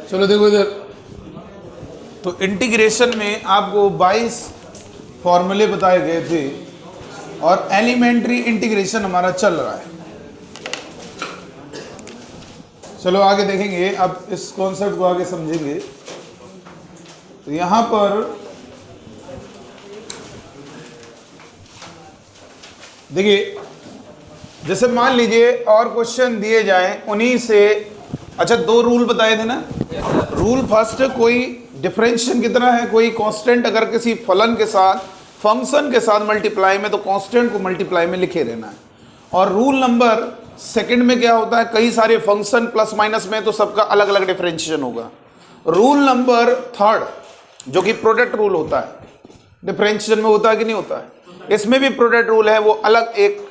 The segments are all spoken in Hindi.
चलो देखो इधर, तो इंटीग्रेशन में आपको 22 फॉर्मूले बताए गए थे और एलिमेंट्री इंटीग्रेशन हमारा चल रहा है। चलो आगे देखेंगे, अब इस कॉन्सेप्ट को आगे समझेंगे। तो यहां पर देखिए, जैसे मान लीजिए और क्वेश्चन दिए जाएं उन्हीं से, अच्छा 2 रूल बताए थे ना। रूल फर्स्ट, कोई डिफरेंशिएशन कितना है, कोई कांस्टेंट अगर किसी फलन के साथ फंक्शन के साथ मल्टीप्लाई में, तो कांस्टेंट को मल्टीप्लाई में लिखे रहना है। और रूल नंबर सेकंड में क्या होता है, कई सारे फंक्शन प्लस माइनस में तो सबका अलग अलग डिफरेंशिएशन होगा। रूल नंबर थर्ड जो कि प्रोडक्ट रूल होता है, डिफरेंशिएशन में होता है कि नहीं होता है, इसमें भी प्रोडक्ट रूल है, वो अलग एक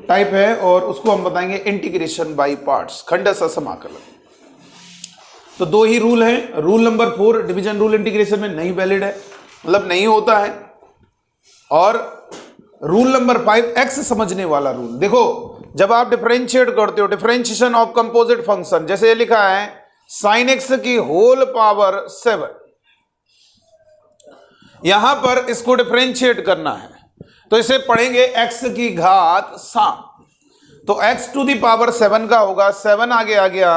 टाइप है और उसको हम बताएंगे इंटीग्रेशन बाय पार्ट्स, खंडशः समाकलन। तो 2 ही रूल हैं। Rule number 4 division rule integration में नहीं वैलिड है, मतलब नहीं होता है। और रूल नंबर 5 एक्स समझने वाला रूल। देखो जब आप डिफरेंशिएट करते हो, डिफरेंशिएशन ऑफ कंपोजिट फंक्शन, जैसे ये लिखा है sin x की होल पावर 7, यहां पर इसको डिफरेंशिएट करना है तो इसे पढ़ेंगे x की घात 7। तो x टू दी पावर 7 का होगा, 7 आगे आ गया,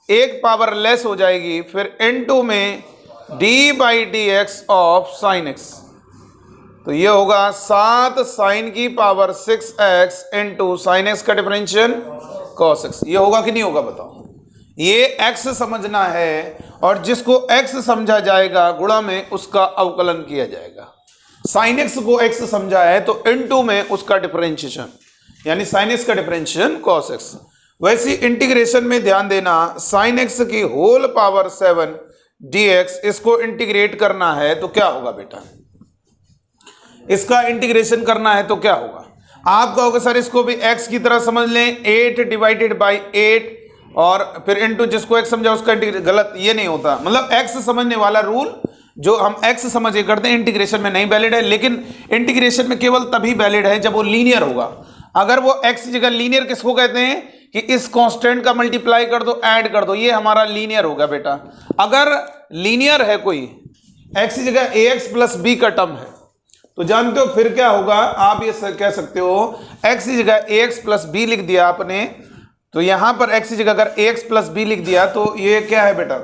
एक पावर लेस हो जाएगी, फिर n2 में d/dx ऑफ sin x। तो ये होगा 7 sin की power 6x into sin x का डिफरेंशियल cos x। ये होगा कि नहीं होगा बताओ। ये x समझना है और जिसको x समझा जाएगा गुणा में उसका अवकलन किया जाएगा। sin x को x समझा है तो n2 में उसका डिफरेंशिएशन, यानी sin x का डिफरेंशिएशन cos x। वैसी इंटीग्रेशन में ध्यान देना, sin x की होल पावर 7 dx, इसको इंटीग्रेट करना है तो क्या होगा बेटा, इसका इंटीग्रेशन करना है तो क्या होगा। आप कहोगे सर इसको भी x की तरह समझ लें, 8 डिवाइडेड बाई 8 और फिर इनटू जिसको x समझा उसका इंटीग्रेशन। गलत, ये नहीं होता। मतलब x समझने वाला रूल जो हम x समझ के करते हैं इंटीग्रेशन में नहीं वैलिड है, लेकिन इंटीग्रेशन में केवल तभी वैलिड है जब वो लीनियर होगा। अगर वो x की जगह लीनियर किसको कहते हैं कि इस कांस्टेंट का मल्टीप्लाई कर दो, ऐड कर दो, ये हमारा लीनियर होगा बेटा। अगर लीनियर है कोई, x की जगह ax प्लस b का टर्म है, तो जानते हो फिर क्या होगा, आप ये कह सकते हो x की जगह ax प्लस b लिख दिया आपने, तो यहां पर x की जगह अगर ax प्लस b लिख दिया तो ये क्या है बेटा,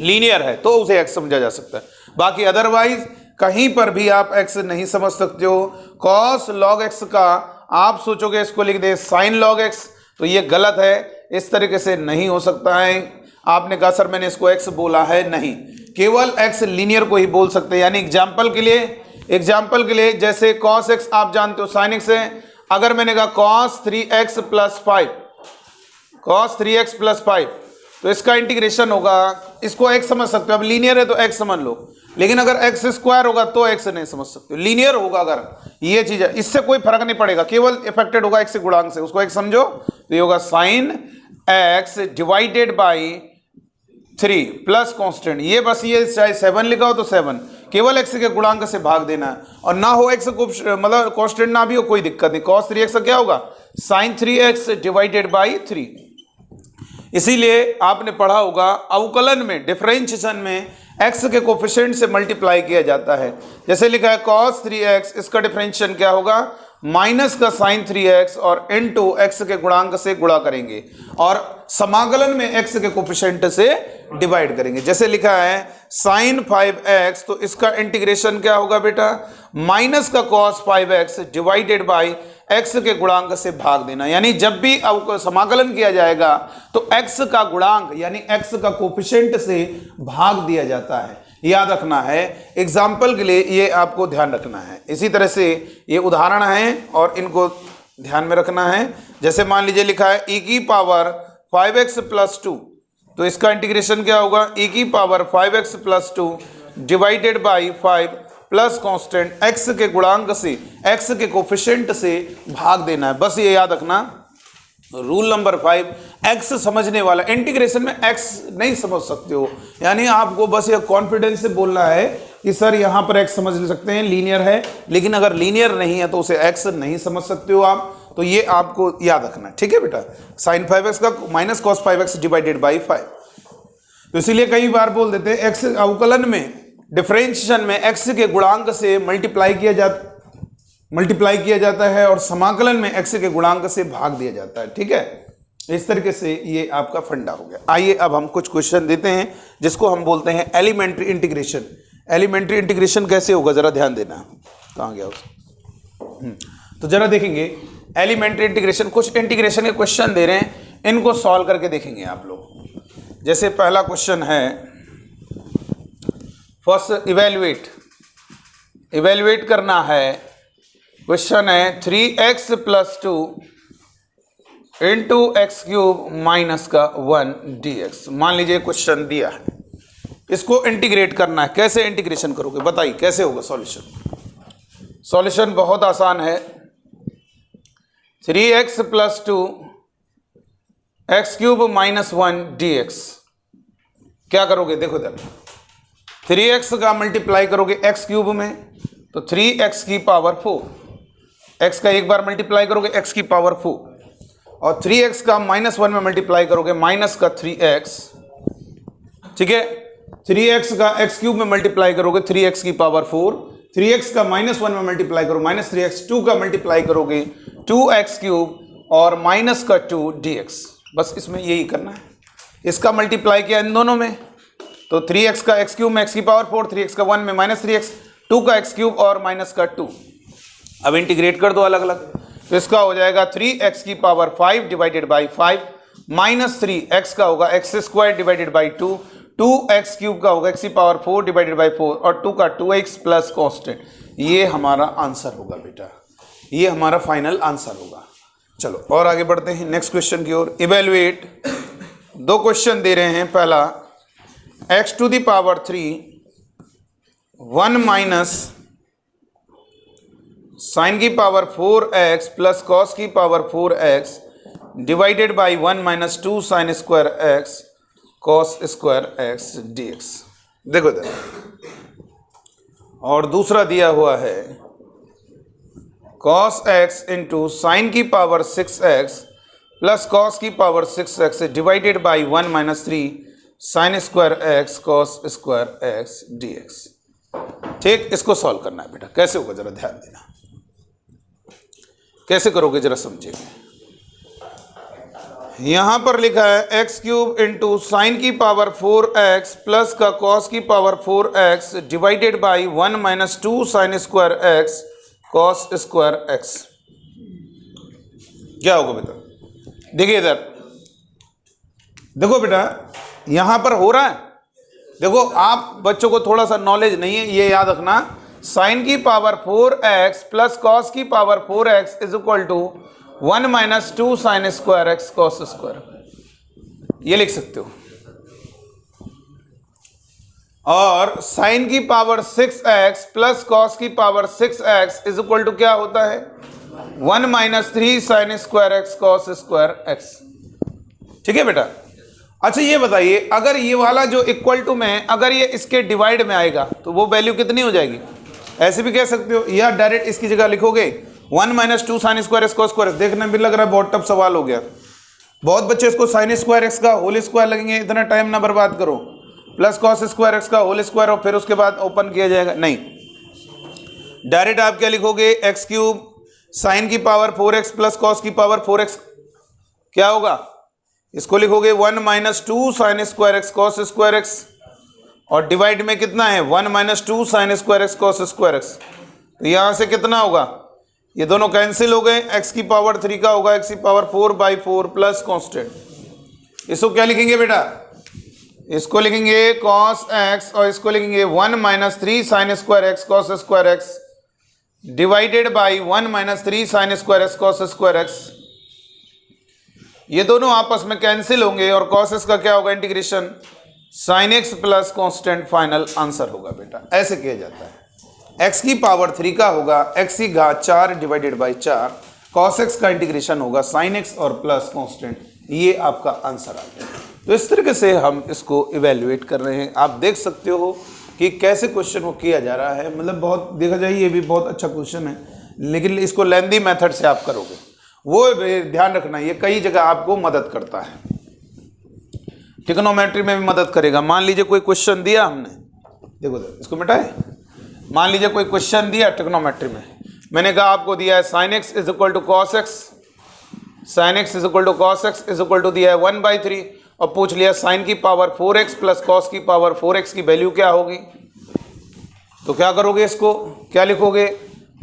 लीनियर है, तो उसे x समझा जा सकता है। बाकी अदरवाइज कहीं पर भी आप x नहीं समझ सकते हो। cos log x का आप सोचोगे इसको लिख दे sin log x, तो ये गलत है, इस तरीके से नहीं हो सकता है। आपने कहा सर मैंने इसको x बोला है, नहीं, केवल x लीनियर को ही बोल सकते हैं। यानी एग्जाम्पल के लिए जैसे cos x आप जानते हो sin x है, अगर मैंने कहा cos 3x plus 5, cos 3x plus 5, तो इसका इंटीग्रेशन होगा, इसको x समझ सकते हो। अब लीनियर है तो x समझ लो, लेकिन अगर x स्क्वायर होगा तो x नहीं समझ सकते हो। लीनियर होगा अगर ये चीज है, इससे कोई फर्क नहीं पड़ेगा, केवल इफेक्टेड होगा x गुणांक से, उसको x समझो, तो ये होगा sin x divided by 3 plus constant. ये बस ये चाहे 7 लिखा हो तो 7, केवल x के गुणांक से भाग देना है, और ना हो x को मतलब कांस्टेंट ना भी हो कोई दिक्कत नहीं। cos 3x का क्या होगा, sin 3x डिवाइडेड बाई 3। इसीलिए आपने पढ़ा होगा अवकलन में, डिफरेंशिएशन में x के कोफिशिएंट से मल्टीप्लाई किया जाता है। जैसे लिखा है cos 3x, इसका डिफरेंशिएशन क्या होगा, माइनस का sin 3x और इनटू x के गुणांक से गुणा करेंगे और समाकलन में x के कोफिशिएंट से डिवाइड करेंगे। जैसे लिखा है sin 5x, तो इसका इंटीग्रेशन क्या होगा बेटा, माइनस का cos 5x divided by x के गुणांक से भाग देना। यानी जब भी समाकलन किया जाएगा तो x का गुणांक यानी x का कोफिशिएंट से भाग दिया जाता है, याद रखना है। एग्जाम्पल के लिए ये आपको ध्यान रखना है। इसी तरह से ये उदाहरण हैं और इनको ध्यान में रखना है। जैसे मान लीजिए लिखा है e की पावर 5x प्लस 2, तो इसका इंटीग्रेशन क्या होगा, e की power 5x plus 2 divided by 5 plus constant x के गुणांक से x के कोफिशिएंट से भाग देना है। बस ये याद रखना। रूल नंबर 5, x समझने वाला, इंटीग्रेशन में x नहीं समझ सकते हो, यानी आपको बस ये कॉन्फिडेंस से बोलना है कि सर यहाँ पर x समझ सकते हैं, लीनियर है, लेकिन अगर लीनियर नहीं है तो उसे x नहीं समझ सकते हो आप। तो ये आपको याद रखना है, ठीक है बेटा। साइन 5x का minus cos 5x divided by 5। तो इसीलिए कई बार बोल देते हैं x अवकलन में, डिफरेंशिएशन में x के गुणांक से मल्टीप्लाई किया जाता है और समाकलन में x के गुणांक से भाग दिया जाता है, ठीक है। इस तरीके से ये आपका फंडा हो गया। आइए अब हम कुछ क्वेश्चन देते हैं जिसको हम बोलते हैं एलिमेंट्री इंटीग्रेशन। एलिमेंट्री इंटीग्रेशन कैसे होगा जरा ध्यान देना। कहाँ गया उस तो जरा देखेंगे एलिमेंट्री इंटीग्रेशन। कुछ इंटीग्रेशन के क्वेश्चन दे रहे हैं, इनको सॉल्व करके देखेंगे आप लोग। जैसे पहला क्वेश्चन है, फर्स्ट इवेल्युएट करना है। क्वेश्चन है 3x + 2 into x cube minus का 1 dx। मान लीजिए क्वेश्चन दिया है, इसको इंटीग्रेट करना है। कैसे इंटीग्रेशन करोगे बताइए, कैसे होगा सॉल्यूशन? सॉल्यूशन बहुत आसान है। 3x + 2 x cube minus 1 dx। क्या करोगे देखो इधर, 3x का मल्टीप्लाई करोगे एक्स क्यूब में तो 3x की पावर 4, x का एक बार मल्टीप्लाई करोगे x की पावर 4, और 3x का -1 में मल्टीप्लाई करोगे माइनस का 3x, ठीक है। 3x का x क्यूब में मल्टीप्लाई करोगे 3x की पावर 4, 3x का -1 में मल्टीप्लाई करोगे -3x, 2 का मल्टीप्लाई करोगे 2x क्यूब और माइनस का 2 dx। बस इसमें यही करना है। इसका मल्टीप्लाई किया इन दोनों में तो 3x का x क्यूब में x की पावर 4, 3x का 1 में -3x, 2 का x क्यूब और माइनस का 2। अब इंटीग्रेट कर दो अलग अलग, तो इसका हो जाएगा 3x की power 5 divided by 5 minus 3x का होगा x² divided by 2, 2x cube का होगा x की पावर 4 डिवाइडेड बाई 4 और 2 का 2x प्लस कॉन्स्टेंट। ये हमारा आंसर होगा बेटा, ये हमारा फाइनल आंसर होगा। चलो और आगे बढ़ते हैं नेक्स्ट क्वेश्चन की ओर। इवेल्युएट, दो क्वेश्चन दे रहे हैं। पहला x⁻³ 1 माइनस साइन की पावर 4x प्लस कॉस की power 4x divided by 1 - 2 sine square x cos square x dx। देखो इधर, और दूसरा दिया हुआ है cos x इंटू साइन की पावर 6x प्लस कॉस की power 6x divided by 1 - 3 sine square x cos square x dx। ठीक, इसको सॉल्व करना है बेटा। कैसे होगा जरा ध्यान देना, कैसे करोगे जरा समझिएगा। यहां पर लिखा है x³ इंटू साइन की पावर 4x प्लस का कॉस की power 4x divided by 1 - 2 sine square x cos square x। क्या होगा बेटा? देखिए इधर, देखो बेटा यहां पर हो रहा है। देखो आप बच्चों को थोड़ा सा नॉलेज नहीं है, ये याद रखना। साइन की पावर 4x प्लस कॉस की power 4x is equal to 1 - 2 sine square x cos square, ये लिख सकते हो। और साइन की पावर 6x प्लस कॉस की power 6x is equal to क्या होता है 1 - 3 sine square x cos square x। ठीक है बेटा। अच्छा ये बताइए, अगर ये वाला जो इक्वल टू में अगर ये इसके डिवाइड में आएगा तो वो वैल्यू कितनी हो जाएगी? ऐसे भी कह सकते हो, या डायरेक्ट इसकी जगह लिखोगे 1 - 2 sine square x cos square x. देखने भी लग रहा है बहुत टफ सवाल हो गया। बहुत बच्चे इसको साइन स्क्वायर एक्स का होल स्क्वायर लगेंगे, इतना टाइम ना बर्बाद करो। प्लस कॉस स्क्वायर एक्स का होल स्क्वायर और फिर उसके बाद ओपन किया जाएगा, नहीं। डायरेक्ट आप क्या लिखोगे x³ साइन की पावर 4x प्लस कॉस की पावर 4x, क्या होगा? इसको लिखोगे 1 - 2 sine square x cos square x, और डिवाइड में कितना है 1 - 2 sine square x cos square x. तो यहां से कितना होगा, ये दोनों कैंसिल हो गए। x की पावर 3 का होगा x की पावर 4/4 प्लस कॉन्स्टेंट। इसको क्या लिखेंगे बेटा? इसको लिखेंगे cos x और इसको लिखेंगे 1 - 3 sine square x cos square x divided by 1 - 3 sine square x cos square x. ये दोनों आपस में कैंसिल होंगे और cos x का क्या होगा integration sin x plus constant. Final answer होगा बेटा। ऐसे किया जाता है। x की पावर 3 का होगा x की घात 4 डिवाइडेड बाई 4, cos x का इंटीग्रेशन होगा sin x और प्लस कॉन्स्टेंट। ये आपका आंसर आ गया। तो इस तरीके से हम इसको इवेल्युएट कर रहे हैं। आप देख सकते हो कि कैसे क्वेश्चन को किया जा रहा है। मतलब बहुत देखा जाए ये भी बहुत अच्छा क्वेश्चन है, लेकिन इसको लेंदी मेथड से आप करोगे। वो ध्यान रखना, ये कई जगह आपको मदद करता है, ट्रिग्नोमेट्री में भी मदद करेगा। मान लीजिए कोई क्वेश्चन दिया हमने, देखो इसको मिटाए, मान लीजिए कोई क्वेश्चन दिया ट्रिग्नोमेट्री में, मैंने कहा आपको दिया है sine x is equal to cos x, sine x is equal to cos x is equal to दिया है 1/3, और पूछ लिया साइन की पावर 4x प्लस कॉस की पावर 4x की वैल्यू क्या होगी। तो क्या करोगे, इसको क्या लिखोगे,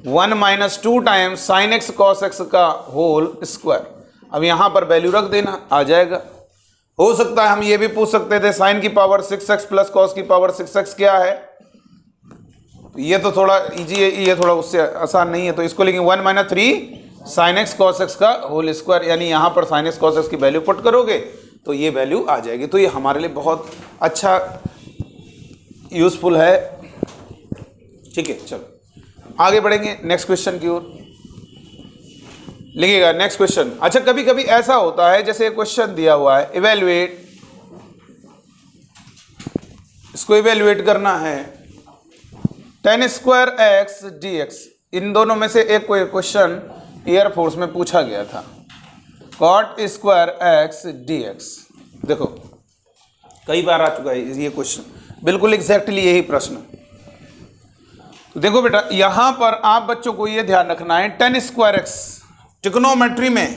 1 - 2 times sine x cos x का होल स्क्वायर। अब यहाँ पर वैल्यू रख देना, आ जाएगा। हो सकता है हम ये भी पूछ सकते थे साइन की पावर 6x प्लस कॉस की पावर 6x क्या है, ये तो थोड़ा इजी है, ये थोड़ा उससे आसान नहीं है, तो इसको लिखेंगे 1 - 3 साइन एक्स कॉस एक्स का होल स्क्वायर, यानी यहाँ पर साइन एक्स कॉस एक्स की वैल्यू पुट करोगे तो ये वैल्यू आ जाएगी। तो ये हमारे लिए बहुत अच्छा यूजफुल है। ठीक है, चलो आगे बढ़ेंगे नेक्स्ट क्वेश्चन की ओर। लिखिएगा नेक्स्ट क्वेश्चन। अच्छा, कभी कभी ऐसा होता है, जैसे क्वेश्चन दिया हुआ है इवेल्युएट, इसको इवेल्युएट करना है tan स्क्वायर एक्स dx। इन दोनों में से एक कोई क्वेश्चन एयरफोर्स में पूछा गया था, cot स्क्वायर एक्स dx। देखो कई बार आ चुका है ये क्वेश्चन, बिल्कुल एग्जैक्टली यही प्रश्न। तो देखो बेटा, यहां पर आप बच्चों को ये ध्यान रखना है, tan स्क्वायर एक्स ट्रिग्नोमेट्री में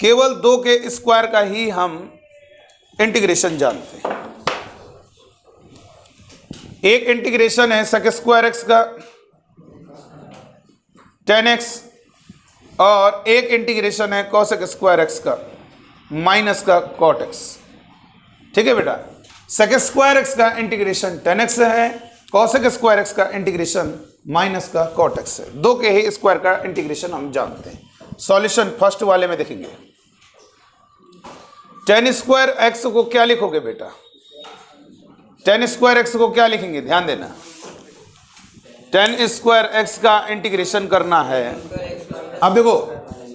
केवल 2 के स्क्वायर का ही हम इंटीग्रेशन जानते हैं। एक इंटीग्रेशन है sec स्क्वायर एक्स का tan x, और एक इंटीग्रेशन है cosec स्क्वायर एक्स का माइनस का cot x। ठीक है बेटा, sec स्क्वायर एक्स का इंटीग्रेशन tan x है, cosec स्क्वायर एक्स का इंटीग्रेशन माइनस का cot x है। 2 के ही स्क्वायर का इंटीग्रेशन हम जानते हैं। सॉल्यूशन फर्स्ट वाले में देखेंगे, tan स्क्वायर एक्स को क्या लिखोगे बेटा, tan स्क्वायर एक्स को क्या लिखेंगे, ध्यान देना, tan स्क्वायर एक्स का इंटीग्रेशन करना है। अब देखो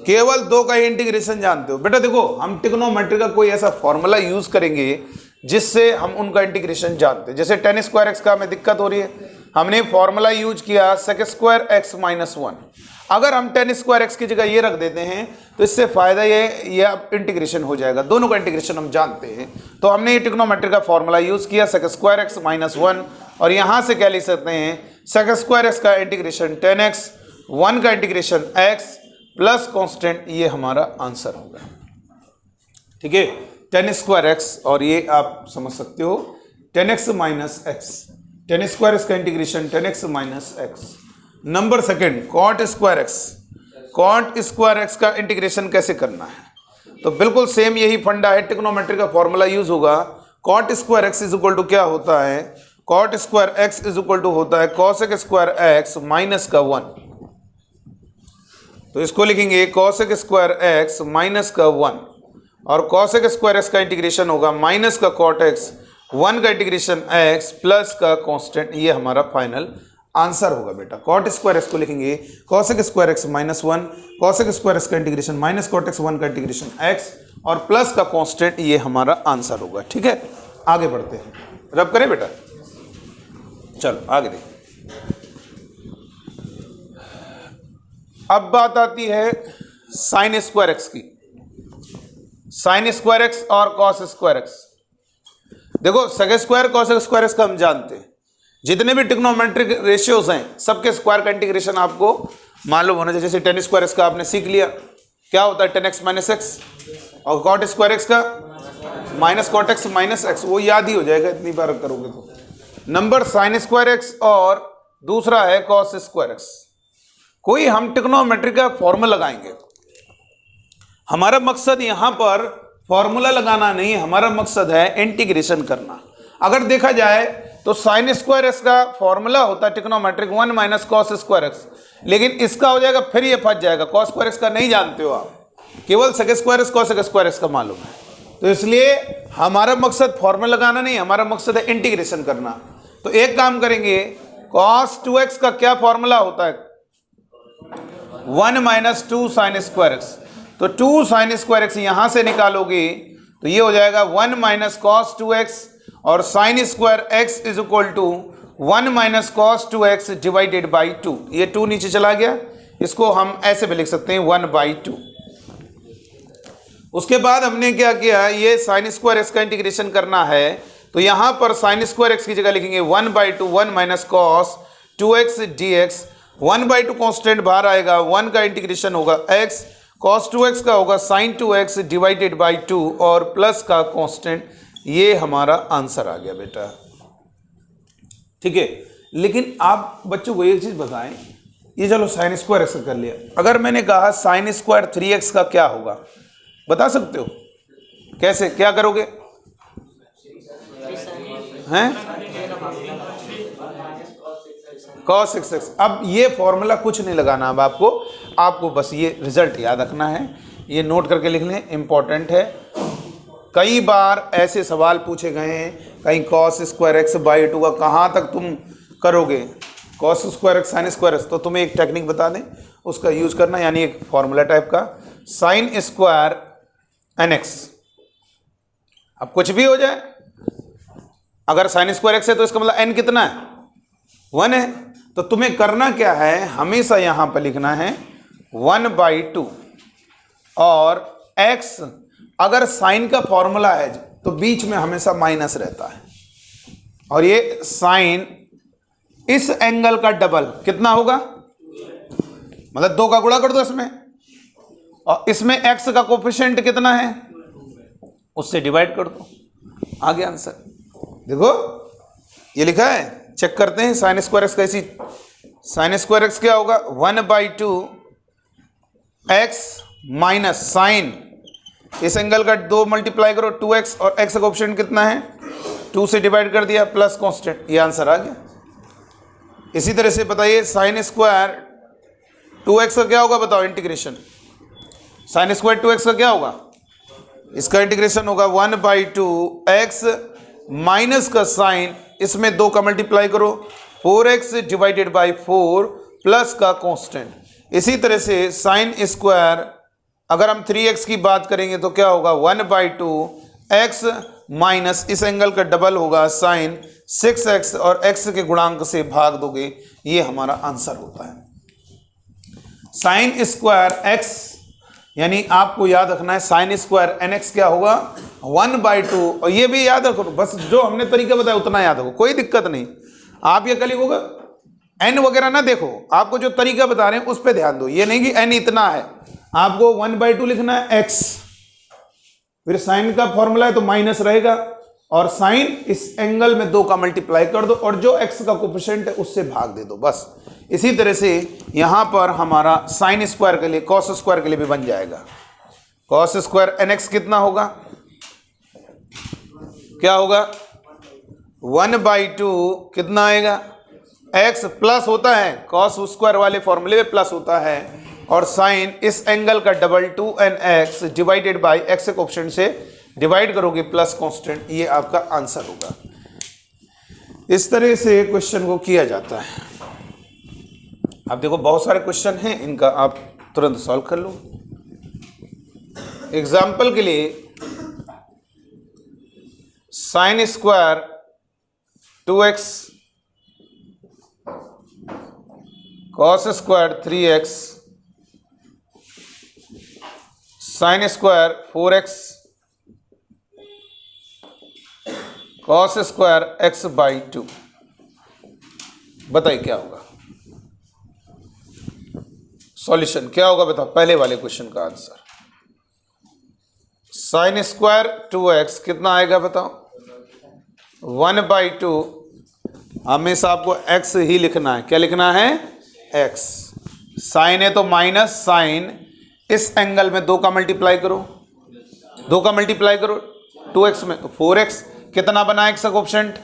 केवल 2 का ही इंटीग्रेशन जानते हो बेटा, देखो हम ट्रिग्नोमेट्री का कोई ऐसा फॉर्मूला यूज करेंगे जिससे हम उनका इंटीग्रेशन जानते हैं। जैसे tan स्क्वायर एक्स का हमें दिक्कत हो रही है, हमने फॉर्मूला यूज किया sec स्क्वायर एक्स -1। अगर हम tan स्क्वायर एक्स की जगह ये रख देते हैं तो इससे फायदा ये अब इंटीग्रेशन हो जाएगा, दोनों का इंटीग्रेशन हम जानते हैं। तो हमने ये ट्रिग्नोमेट्री का फॉर्मूला यूज किया sec स्क्वायर एक्स -1, और यहां से क्या लिख सकते हैं, sec स्क्वायर एक्स का इंटीग्रेशन tan x, 1 का इंटीग्रेशन x प्लस कांस्टेंट, ये हमारा आंसर होगा। ठीक है, tan स्क्वायर एक्स, और ये आप समझ सकते हो tan x - x, tan square x का integration tan x - x। Number second, cot square x, cot square x का इंटीग्रेशन कैसे करना है, तो बिल्कुल सेम यही फंडा है, ट्रिग्नोमेट्री का फॉर्मूला यूज होगा। cot square x is equal to क्या होता है, cot square x is equal to होता है cosec स्क्वायर एक्स माइनस का 1। तो इसको लिखेंगे cosec स्क्वायर एक्स माइनस का 1, और cosec स्क्वायर एक्स का इंटीग्रेशन होगा माइनस का cot एक्स, 1 का इंटीग्रेशन x प्लस का कांस्टेंट, ये हमारा फाइनल आंसर होगा बेटा। cot स्क्वायर एक्स को लिखेंगे cosec square x -1, cosec square x का इंटीग्रेशन माइनस cot एक्स, 1 का इंटीग्रेशन x और प्लस का कांस्टेंट, ये हमारा आंसर होगा। ठीक है, आगे बढ़ते हैं, रब करें बेटा, चलो आगे देखिए। अब बात आती है साइन स्क्वायर एक्स की, साइन स्क्वायर एक्स और कॉस स्क्वायर एक्स। देखो sec square cosec square x का हम जानते हैं, जितने भी ट्रिग्नोमेट्रिक रेशियोज हैं सबके स्क्वायर का इंटीग्रेशन आपको मालूम होना चाहिए। जैसे tan स्क्वायर एक्स का आपने सीख लिया, क्या होता है tan x - x, और cot स्क्वायर एक्स का माइनस cot x - x, वो याद ही हो जाएगा इतनी बार करोगे तो। नंबर साइन स्क्वायर एक्स और दूसरा है कॉस स्क्वायर एक्स। कोई हम ट्रिग्नोमेट्री का फॉर्मूला लगाएंगे, हमारा मकसद यहां पर फॉर्मूला लगाना नहीं, हमारा मकसद है इंटीग्रेशन करना। अगर देखा जाए तो साइन स्क्वायर एक्स का फॉर्मूला होता है ट्रिग्नोमेट्रिक 1 - cos स्क्वायर एक्स, लेकिन इसका हो जाएगा, फिर ये फंस जाएगा, cos स्क्वायर एक्स का नहीं जानते हो आप, केवल sec square x cosec square x का मालूम है। तो इसलिए हमारा मकसद फॉर्मूला लगाना नहीं, हमारा मकसद है इंटीग्रेशन करना। तो एक काम करेंगे, cos 2x का क्या फॉर्मूला होता है, 1 - 2 साइन स्क्वायर एक्स। तो 2 साइन स्क्वायर एक्स यहां से निकालोगे तो ये हो जाएगा 1 - cos 2x, और sine square x is equal to 1 - cos 2x divided by 2। ये 2 नीचे चला गया, इसको हम ऐसे भी लिख सकते हैं 1/2। उसके बाद हमने क्या किया, ये साइन स्क्वायर एक्स का इंटीग्रेशन करना है, तो यहां पर साइन स्क्वायर एक्स की जगह लिखेंगे 1/2 1 minus cos 2x dx। 1/2 constant बाहर आएगा, 1 का इंटीग्रेशन होगा x, cos 2x का होगा sin 2x डिवाइडेड बाई 2 और प्लस का कांस्टेंट। ये हमारा आंसर आ गया बेटा, ठीक है। लेकिन आप बच्चों को एक चीज बताएं, ये चलो साइन स्क्वायर एक्स कर लिया, अगर मैंने कहा साइन स्क्वायर 3x का क्या होगा, बता सकते हो? कैसे, क्या करोगे हैं? cos 6x। अब ये फॉर्मूला कुछ नहीं लगाना, अब आपको बस ये रिजल्ट याद रखना है, ये नोट करके लिख लें, इंपॉर्टेंट है। कई बार ऐसे सवाल पूछे गए हैं, कहीं cos स्क्वायर एक्स बाई 2 का कहाँ तक तुम करोगे, cos square x sign square x, तो तुम्हें एक टेक्निक बता दें, उसका यूज करना, यानी एक फॉर्मूला टाइप का साइन स्क्वायर एन एक्स। अब कुछ भी हो जाए, अगर साइन स्क्वायर एक्स है तो इसका मतलब एन कितना है, 1 है, तो तुम्हें करना क्या है, हमेशा यहां पर लिखना है 1/2 और x, अगर साइन का फॉर्मूला है तो बीच में हमेशा माइनस रहता है, और ये साइन इस एंगल का डबल कितना होगा, मतलब 2 का गुणा कर दो इसमें, और इसमें x का कोफिशिएंट कितना है, उससे डिवाइड कर दो, आ गया आंसर। देखो ये लिखा है, चेक करते हैं साइन स्क्वायर एक्स कैसी, साइन स्क्वायर एक्स क्या होगा 1/2 x माइनस साइन, इस एंगल का 2 मल्टीप्लाई करो 2x, और x का ऑप्शन कितना है 2 से डिवाइड कर दिया प्लस कांस्टेंट, ये आंसर आ गया। इसी तरह से बताइए साइन स्क्वायर 2x का क्या होगा, बताओ इंटीग्रेशन, साइन स्क्वायर 2x का क्या होगा, इसका इंटीग्रेशन होगा 1/2 x माइनस का साइन, इसमें 2 का मल्टीप्लाई करो 4x डिवाइडेड बाई 4 प्लस का कांस्टेंट। इसी तरह से साइन स्क्वायर, अगर हम 3x की बात करेंगे तो क्या होगा 1/2 x माइनस, इस एंगल का डबल होगा साइन 6x, और x के गुणांक से भाग दोगे, ये हमारा आंसर होता है। साइन स्क्वायर x, यानी आपको याद रखना है साइन स्क्वायर एन एक्स क्या होगा 1/2, और ये भी याद रखो, बस जो हमने तरीका बताया उतना याद रखो, कोई दिक्कत नहीं। आप ये कल लिखोगे एन वगैरह ना देखो, आपको जो तरीका बता रहे हैं उस पर ध्यान दो, ये नहीं कि एन इतना है, आपको 1/2 लिखना है x, फिर साइन का फॉर्मूला है तो माइनस रहेगा, और साइन इस एंगल में 2 का मल्टीप्लाई कर दो, और जो x का कोफिशिएंट है उससे भाग दे दो, बस। इसी तरह से यहां पर हमारा साइन स्क्वायर के लिए, कॉस स्क्वायर के लिए भी बन जाएगा, कॉस स्क्वायर एन एक्स कितना होगा, क्या होगा 1/2 कितना आएगा x, प्लस होता है कॉस स्क्वायर वाले फॉर्मूले में प्लस होता है, और साइन इस एंगल का double 2nx divided by x के ऑप्शन से डिवाइड करोगे प्लस कांस्टेंट, ये आपका आंसर होगा। इस तरह से क्वेश्चन को किया जाता है। अब देखो बहुत सारे क्वेश्चन हैं, इनका आप तुरंत सॉल्व कर लो। एग्जाम्पल के लिए sine square 2x cos square 3x sign square 4x cos square x/2, बताइए क्या होगा सॉल्यूशन, क्या होगा बताओ। पहले वाले क्वेश्चन का आंसर साइन स्क्वायर 2x कितना आएगा बताओ, 1/2, हमेशा आपको x ही लिखना है, क्या लिखना है x, साइन है तो माइनस साइन, इस एंगल में 2 का मल्टीप्लाई करो, 2 का मल्टीप्लाई करो 2x में तो 4x, कितना बना x का कोफिशिएंट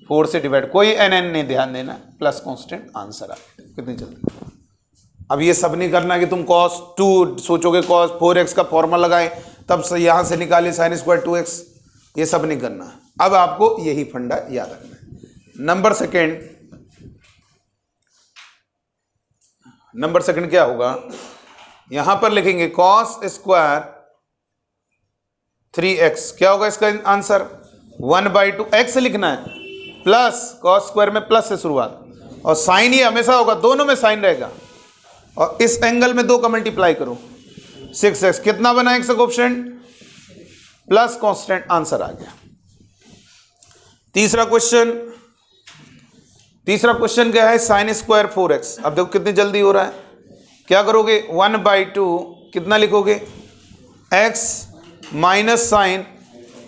4 से डिवाइड, कोई एन नहीं ध्यान देना, प्लस कांस्टेंट, आंसर आ कितनी जल्दी। अब ये सब नहीं करना कि तुम cos 2 सोचोगे cos 4x का फॉर्मूला लगाए तब से यहां से निकाले साइन स्क्वायर 2x, ये सब नहीं करना। अब आपको यही फंडा याद रखना है। नंबर सेकंड क्या होगा, यहां पर लिखेंगे cos स्क्वायर 3x, क्या होगा इसका आंसर 1/2, x लिखना है प्लस cos स्क्वायर में प्लस से शुरुआत, और साइन ये हमेशा होगा, दोनों में साइन रहेगा, और इस एंगल में 2 का मल्टीप्लाई करो 6x, कितना बना x का कोफिशिएंट प्लस कांस्टेंट, आंसर आ गया। तीसरा क्वेश्चन क्या है, साइन स्क्वायर 4x। अब देखो कितनी जल्दी हो रहा है, क्या करोगे 1/2 कितना लिखोगे, x माइनस साइन,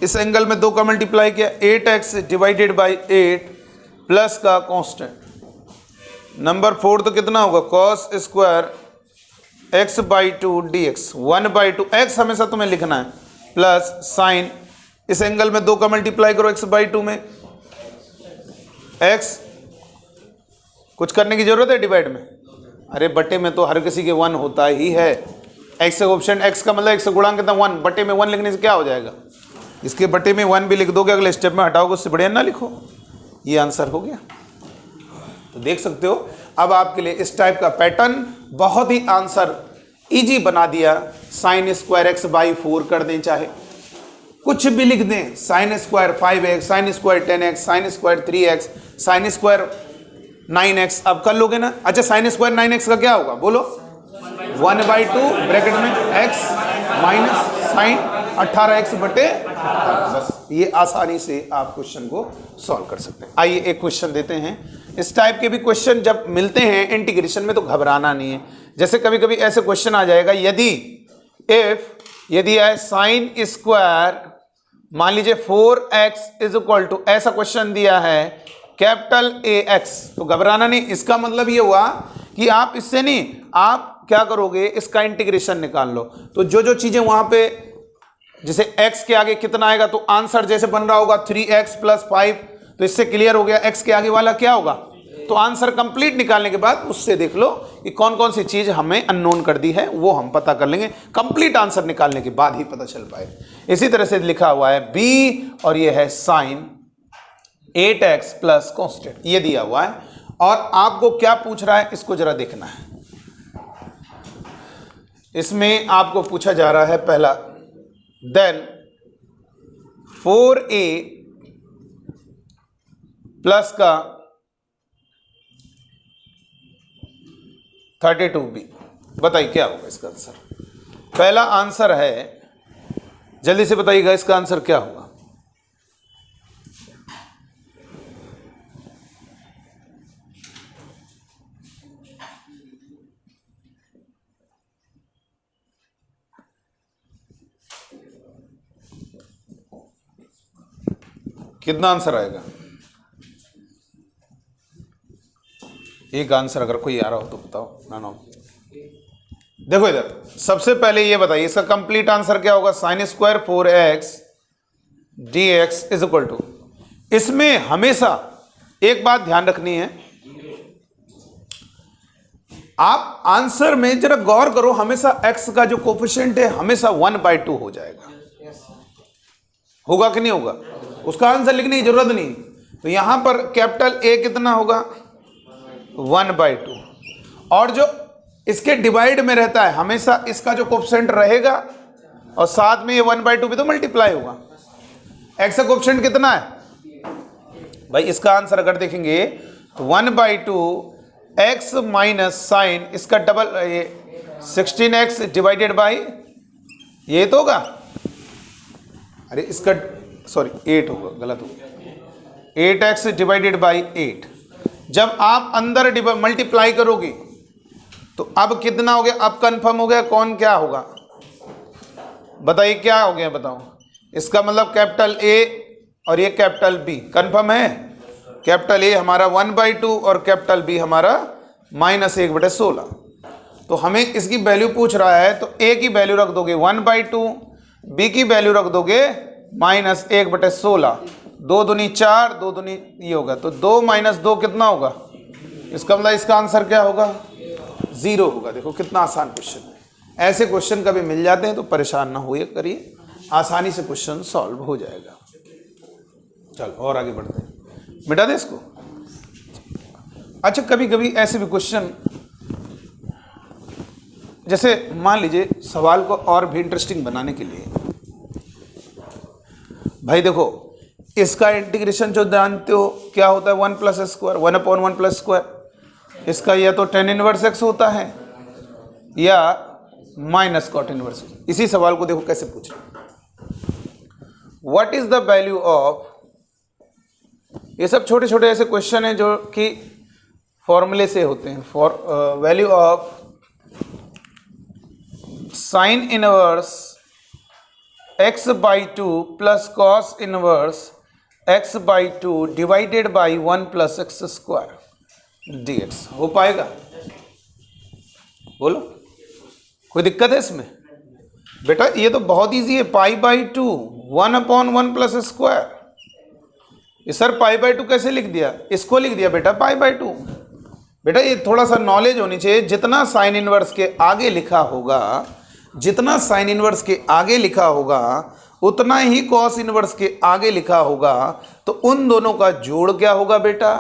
इस एंगल में 2 का मल्टीप्लाई किया, 8x डिवाइडेड बाई 8 प्लस का कांस्टेंट। नंबर 4 तो कितना होगा, cos square x/2 dx, 1/2 x हमेशा तुम्हें लिखना है, प्लस साइन, इस एंगल में 2 का मल्टीप्लाई करो x/2 में, x कुछ करने की जरूरत है डिवाइड में, अरे बटे में तो हर किसी के 1 होता ही है। x ऑप्शन, x का मतलब x गुणा कितना 1, बटे में 1 लिखने से क्या हो जाएगा, इसके बटे में 1 भी लिख दोगे, अगले स्टेप में हटाओगे, उससे बढ़िया ना लिखो, ये आंसर हो गया। तो देख सकते हो अब आपके लिए इस टाइप का पैटर्न बहुत ही आंसर इजी बना दिया। साइन स्क्वायर x/4 कर दें, चाहे कुछ भी लिख दें, sine square 5x, sine square 10x, sine square 3x, sine square 9x, अब कर लोगे ना। अच्छा साइन स्क्वायर 9x का क्या होगा बोलो, 1/2 ब्रैकेट में x माइनस साइन 18x बटे 18। बस ये आसानी से आप क्वेश्चन को सॉल्व कर सकते हैं। आइए एक क्वेश्चन देते हैं। इस टाइप के भी क्वेश्चन जब मिलते हैं इंटीग्रेशन में तो घबराना नहीं है। जैसे कभी कभी ऐसे क्वेश्चन आ जाएगा, यदि है साइन स्क्वायर मान लीजिए 4x इज इक्वल टू, ऐसा क्वेश्चन दिया है कैपिटल AX, तो घबराना नहीं। इसका मतलब ये हुआ कि आप इससे नहीं, आप क्या करोगे, इसका इंटीग्रेशन निकाल लो। तो जो चीजें वहां पे, जैसे x के आगे कितना आएगा, तो आंसर जैसे बन रहा होगा 3x + 5, तो इससे क्लियर हो गया x के आगे वाला क्या होगा। तो आंसर कंप्लीट निकालने के बाद उससे देख लो कि कौन कौन सी चीज हमें अननोन कर दी है, वो हम पता कर लेंगे। कंप्लीट आंसर निकालने के बाद ही पता चल पाए। इसी तरह से लिखा हुआ है b और ये है साइन 8x प्लस कांस्टेंट, ये दिया हुआ है। और आपको क्या पूछ रहा है, इसको जरा देखना है। इसमें आपको पूछा जा रहा है पहला, देन 4a प्लस का 32b, बताइए क्या होगा इसका आंसर। पहला आंसर है, जल्दी से बताइएगा इसका आंसर क्या होगा। कितना आंसर आएगा, एक आंसर अगर कोई आ रहा हो तो बताओ। ना देखो इधर, सबसे पहले ये बताइए इसका कंप्लीट आंसर क्या होगा। Sine square 4x dx is equal to, इसमें हमेशा एक बात ध्यान रखनी है, आप आंसर में जरा गौर करो, हमेशा x का जो कोफिशिएंट है हमेशा 1/2 हो जाएगा, होगा कि नहीं होगा, उसका आंसर लिखने की जरूरत नहीं। तो यहां पर कैपिटल A कितना होगा 1/2, और जो इसके डिवाइड में रहता है हमेशा इसका जो कोफिशिएंट रहेगा, और साथ में ये 1/2 भी तो मल्टीप्लाई होगा। x का कोफिशिएंट कितना है भाई, इसका आंसर अगर देखेंगे तो 1/2 x माइनस साइन, इसका डबल, ये 16x डिवाइडेड बाई, ये तो होगा, अरे इसका सॉरी 8 होगा, गलत हो गया, 8x डिवाइडेड बाई 8। जब आप अंदर मल्टीप्लाई करोगे तो अब कितना हो गया, अब कंफर्म हो गया कौन क्या होगा, बताइए क्या हो गया बताओ। इसका मतलब कैपिटल A और ये कैपिटल B कंफर्म है। कैपिटल A हमारा 1/2 और कैपिटल B हमारा -1/16। तो हमें इसकी वैल्यू पूछ रहा है, तो A की वैल्यू रख दोगे 1/2, B की वैल्यू रख दोगे -1/16, 2 दूनी 4, 2 दूनी ये होगा, तो 2 - 2 कितना होगा, इसका मतलब इसका आंसर क्या होगा 0 होगा। देखो कितना आसान क्वेश्चन है। ऐसे क्वेश्चन कभी मिल जाते हैं तो परेशान ना होइए, करिए, आसानी से क्वेश्चन सॉल्व हो जाएगा। चल और आगे बढ़ते हैं, मिटा दे इसको। अच्छा कभी कभी ऐसे भी क्वेश्चन, जैसे मान लीजिए सवाल को और भी इंटरेस्टिंग बनाने के लिए, भाई देखो इसका इंटीग्रेशन जो जानते हो क्या होता है, 1 + स्क्वायर, 1/1 + स्क्वायर, इसका या तो tan इनवर्स x होता है या -cot इनवर्स। इसी सवाल को देखो कैसे पूछ रहे, what is the value of, ये सब छोटे छोटे ऐसे क्वेश्चन हैं जो कि फॉर्मूले से होते हैं। For value of sine inverse x by 2 plus cos inverse x by 2 divided by 1 plus x square dx। हो पाएगा? बोलो, कोई दिक्कत है इसमें? बेटा ये तो बहुत इजी है, पाई बाई 2 1/1 प्लस स्क्वायर। ये सर पाई बाई 2 कैसे लिख दिया? इसको लिख दिया बेटा पाई बाई 2। बेटा ये थोड़ा सा नॉलेज होनी चाहिए, जितना साइन इनवर्स के आगे लिखा होगा, जितना साइन इनवर्स के आगे लिखा होगा उतना ही कॉस इनवर्स के आगे लिखा होगा, तो उन दोनों का जोड़ क्या होगा बेटा?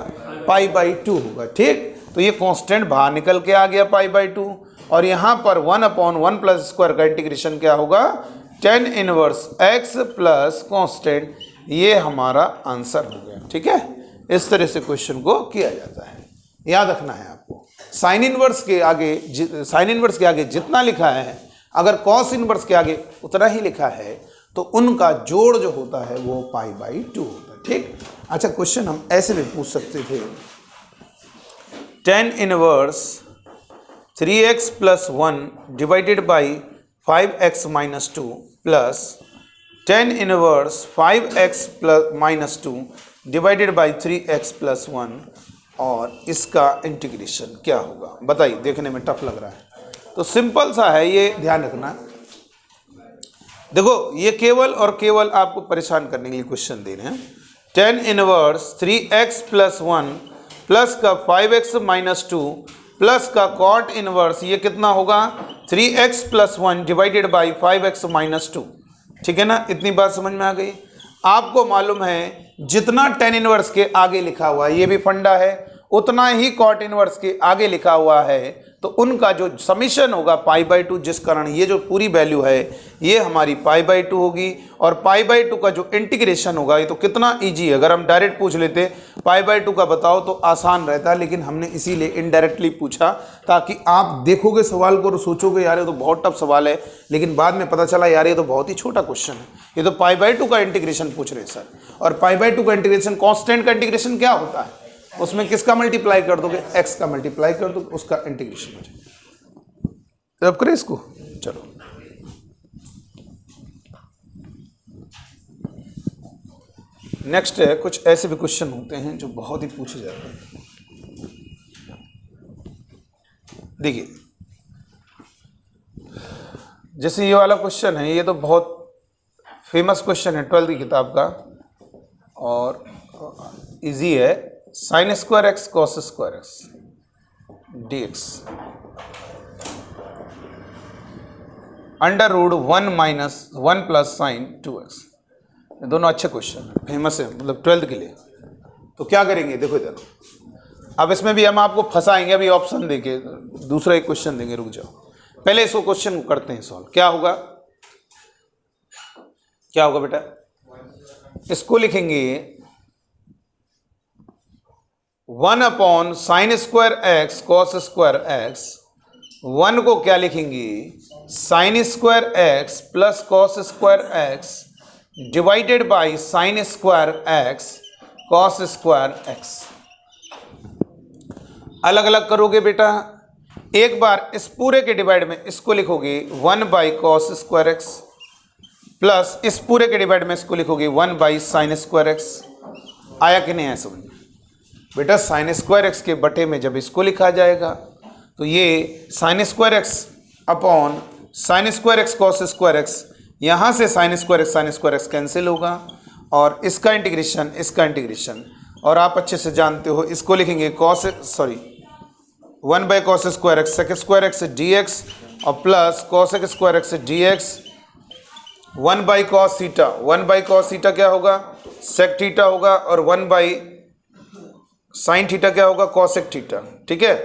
पाई बाई 2 होगा। ठीक, तो ये कांस्टेंट बाहर निकल के आ गया पाई बाई 2, और यहाँ पर 1/1 प्लस स्क्वायर का इंटीग्रेशन क्या होगा? tan inverse x plus constant, ये हमारा आंसर हो गया। ठीक है, इस तरह से क्वेश्चन को किया जाता है, याद रखना है आपको। साइन इनवर्स के आगे जितना लिखा है, अगर कॉस इनवर्स के आगे उतना ही लिखा है, तो उनका जोड़ जो होता है वो पाई बाई 2 होता है। ठीक, अच्छा क्वेश्चन हम ऐसे भी पूछ सकते थे, tan inverse 3x plus 1 divided by 5x minus 2 plus tan inverse 5x plus minus 2 divided by 3x plus 1, और इसका इंटीग्रेशन क्या होगा? बताइए, देखने में टफ लग रहा है तो सिंपल सा है, ये ध्यान रखना। देखो ये केवल और केवल आपको परेशान करने के लिए क्वेश्चन दे रहे हैं। tan inverse 3x plus 1 plus का 5x माइनस 2 प्लस का कॉट इनवर्स, ये कितना होगा? 3x plus 1 divided by 5x minus 2। ठीक है ना, इतनी बात समझ में आ गई? आपको मालूम है जितना tan इनवर्स के आगे लिखा हुआ है, ये भी फंडा है, उतना ही कॉट इनवर्स के आगे लिखा हुआ है, तो उनका जो समीशन होगा पाई बाई 2, जिस कारण ये जो पूरी वैल्यू है ये हमारी पाई बाई 2 होगी, और पाई बाई 2 का जो इंटीग्रेशन होगा, ये तो कितना इजी है। अगर हम डायरेक्ट पूछ लेते पाई बाई 2 का बताओ तो आसान रहता, लेकिन हमने इसीलिए इनडायरेक्टली पूछा, ताकि आप देखोगे सवाल को और सोचोगे यार ये तो बहुत टफ सवाल है, लेकिन बाद में पता चला यार ये तो बहुत ही छोटा क्वेश्चन है, ये तो पाई बाई 2 का इंटीग्रेशन पूछ रहे हैं सर। और पाई बाई 2 का इंटीग्रेशन, कॉन्स्टेंट का इंटीग्रेशन क्या होता है? उसमें किसका मल्टीप्लाई कर दोगे? x का मल्टीप्लाई कर दोगे, उसका इंटीग्रेशन हो जाएगा। अब करें इसको, चलो नेक्स्ट है। कुछ ऐसे भी क्वेश्चन होते हैं जो बहुत ही पूछे जाते हैं। देखिए जैसे ये वाला क्वेश्चन है, ये तो बहुत फेमस क्वेश्चन है 12th की किताब का, और इजी है। Sine square x cos square x dx under root 1 minus 1 plus sine 2x। दोनों अच्छे क्वेश्चन हैं, फेमस है, मतलब 12th के लिए। तो क्या करेंगे, देखो इधर, अब इसमें भी हम आपको फंसाएंगे, अभी ऑप्शन देके दूसरा एक क्वेश्चन देंगे, रुक जाओ, पहले इसको क्वेश्चन को करते हैं सॉल्व। क्या होगा, क्या होगा बेटा? इसको लिखेंगे 1 sine square x cos square x. 1 को क्या लिखेंगे? Sign square x plus cos square x divided by sine square x cos square x. अलग अलग करोगे बेटा, एक बार इस पूरे के डिवाइड में इसको लिखोगे 1 by cos square x, plus इस पूरे के डिवाइड में इसको लिखोगे 1 बाई साइन स्क्वायर एक्स। आया कि नहीं आया समझ में? बेटा साइन स्क्वायर एक्स के बटे में जब इसको लिखा जाएगा तो ये sign square x upon sine square x cos square x, यहाँ से साइन स्क्वायर एक्स कैंसिल होगा, और इसका इंटीग्रेशन, और आप अच्छे से जानते हो इसको लिखेंगे 1 by cos square x sec square x d x, और plus cosec square x d x 1 by cos theta. 1 by cos theta क्या होगा? सेक थीटा होगा, और 1 बाई साइन थीटा क्या होगा? Cosec theta. ठीक है,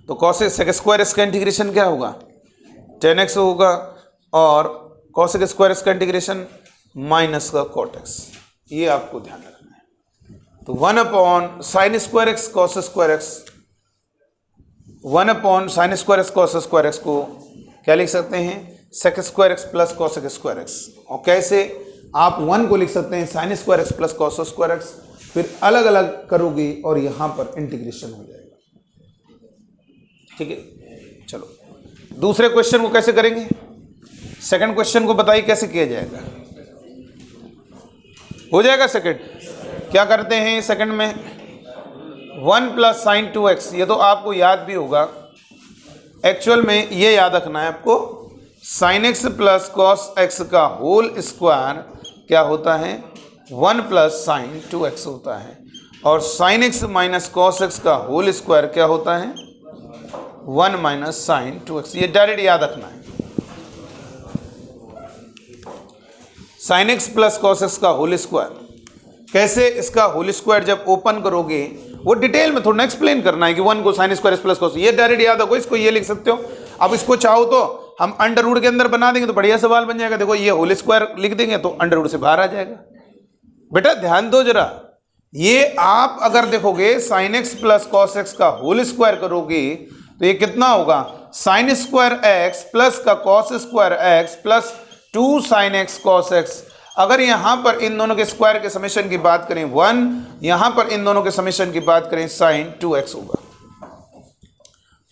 तो कॉसेक सेक स्क्वायर एक्स का इंटीग्रेशन क्या होगा? tan x होगा, और कॉसेक स्क्वायर एक्स का इंटीग्रेशन माइनस का कॉट एक्स। ये आपको ध्यान रखना है। तो 1 sine square x cos square x, 1 sine square x cos square x को क्या लिख सकते हैं? Sec square x plus cosec square x. और कैसे? आप 1 को लिख सकते हैं sign square x plus cos square x, फिर अलग अलग करोगे और यहां पर इंटीग्रेशन हो जाएगा। ठीक है, चलो दूसरे क्वेश्चन को कैसे करेंगे, सेकंड क्वेश्चन को बताइए कैसे किया जाएगा। हो जाएगा सेकंड, क्या करते हैं सेकंड में 1 प्लस साइन 2x, ये तो आपको याद भी होगा। एक्चुअल में ये याद रखना है आपको, sine x plus cos x का होल स्क्वायर क्या होता है 1 प्लस साइन 2x होता है, और sine x minus cos x का होल स्क्वायर क्या होता है 1 माइनस साइन 2x। ये डायरेक्ट याद रखना है। Sine x plus cos x का होल स्क्वायर, कैसे इसका होल स्क्वायर जब ओपन करोगे वो डिटेल में थोड़ा एक्सप्लेन करना है कि 1 को साइन स्क्वायर प्लस कॉस, ये डायरेक्ट याद रखो, इसको ये लिख सकते हो। अब इसको चाहो तो हम अंडर रूट के अंदर बना देंगे तो बढ़िया सवाल बन जाएगा। देखो ये होल स्क्वायर लिख देंगे तो अंडर रूट से बाहर आ जाएगा। बेटा ध्यान दो जरा, ये आप अगर देखोगे sine x plus cos x का होल स्क्वायर करोगे तो ये कितना होगा साइन स्क्वायर एक्स प्लस का cos square x plus 2 sine x cos x. अगर यहां पर इन दोनों के स्क्वायर के समेशन की बात करें 1, यहां पर इन दोनों के समेशन की बात करें साइन 2x होगा,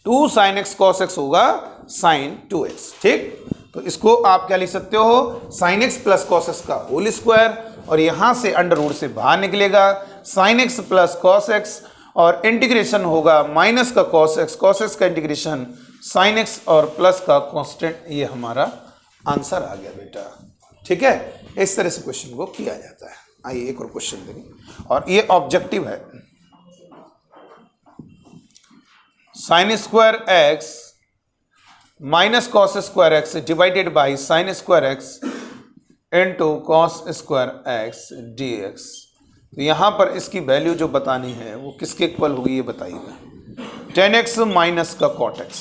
2 साइन एक्स कॉस एक्स होगा साइन 2x। ठीक, तो इसको आप क्या लिख सकते हो sine x plus cos x का होल स्क्वायर, और यहां से अंडर रूट से बाहर निकलेगा sine x plus cos x, और इंटीग्रेशन होगा माइनस का कॉस एक्स का इंटीग्रेशन साइन एक्स और प्लस का कांस्टेंट। ये हमारा आंसर आ गया बेटा। ठीक है, इस तरह से क्वेश्चन को किया जाता है। आइए एक और क्वेश्चन देंगे, और ये ऑब्जेक्टिव है। Sine square x minus cos square x divided by sine square x into cos square x d x. तो यहां पर इसकी वैल्यू जो बतानी है वो किसके इक्वल होगी ये बताइएगा। 10x माइनस का कॉट एक्स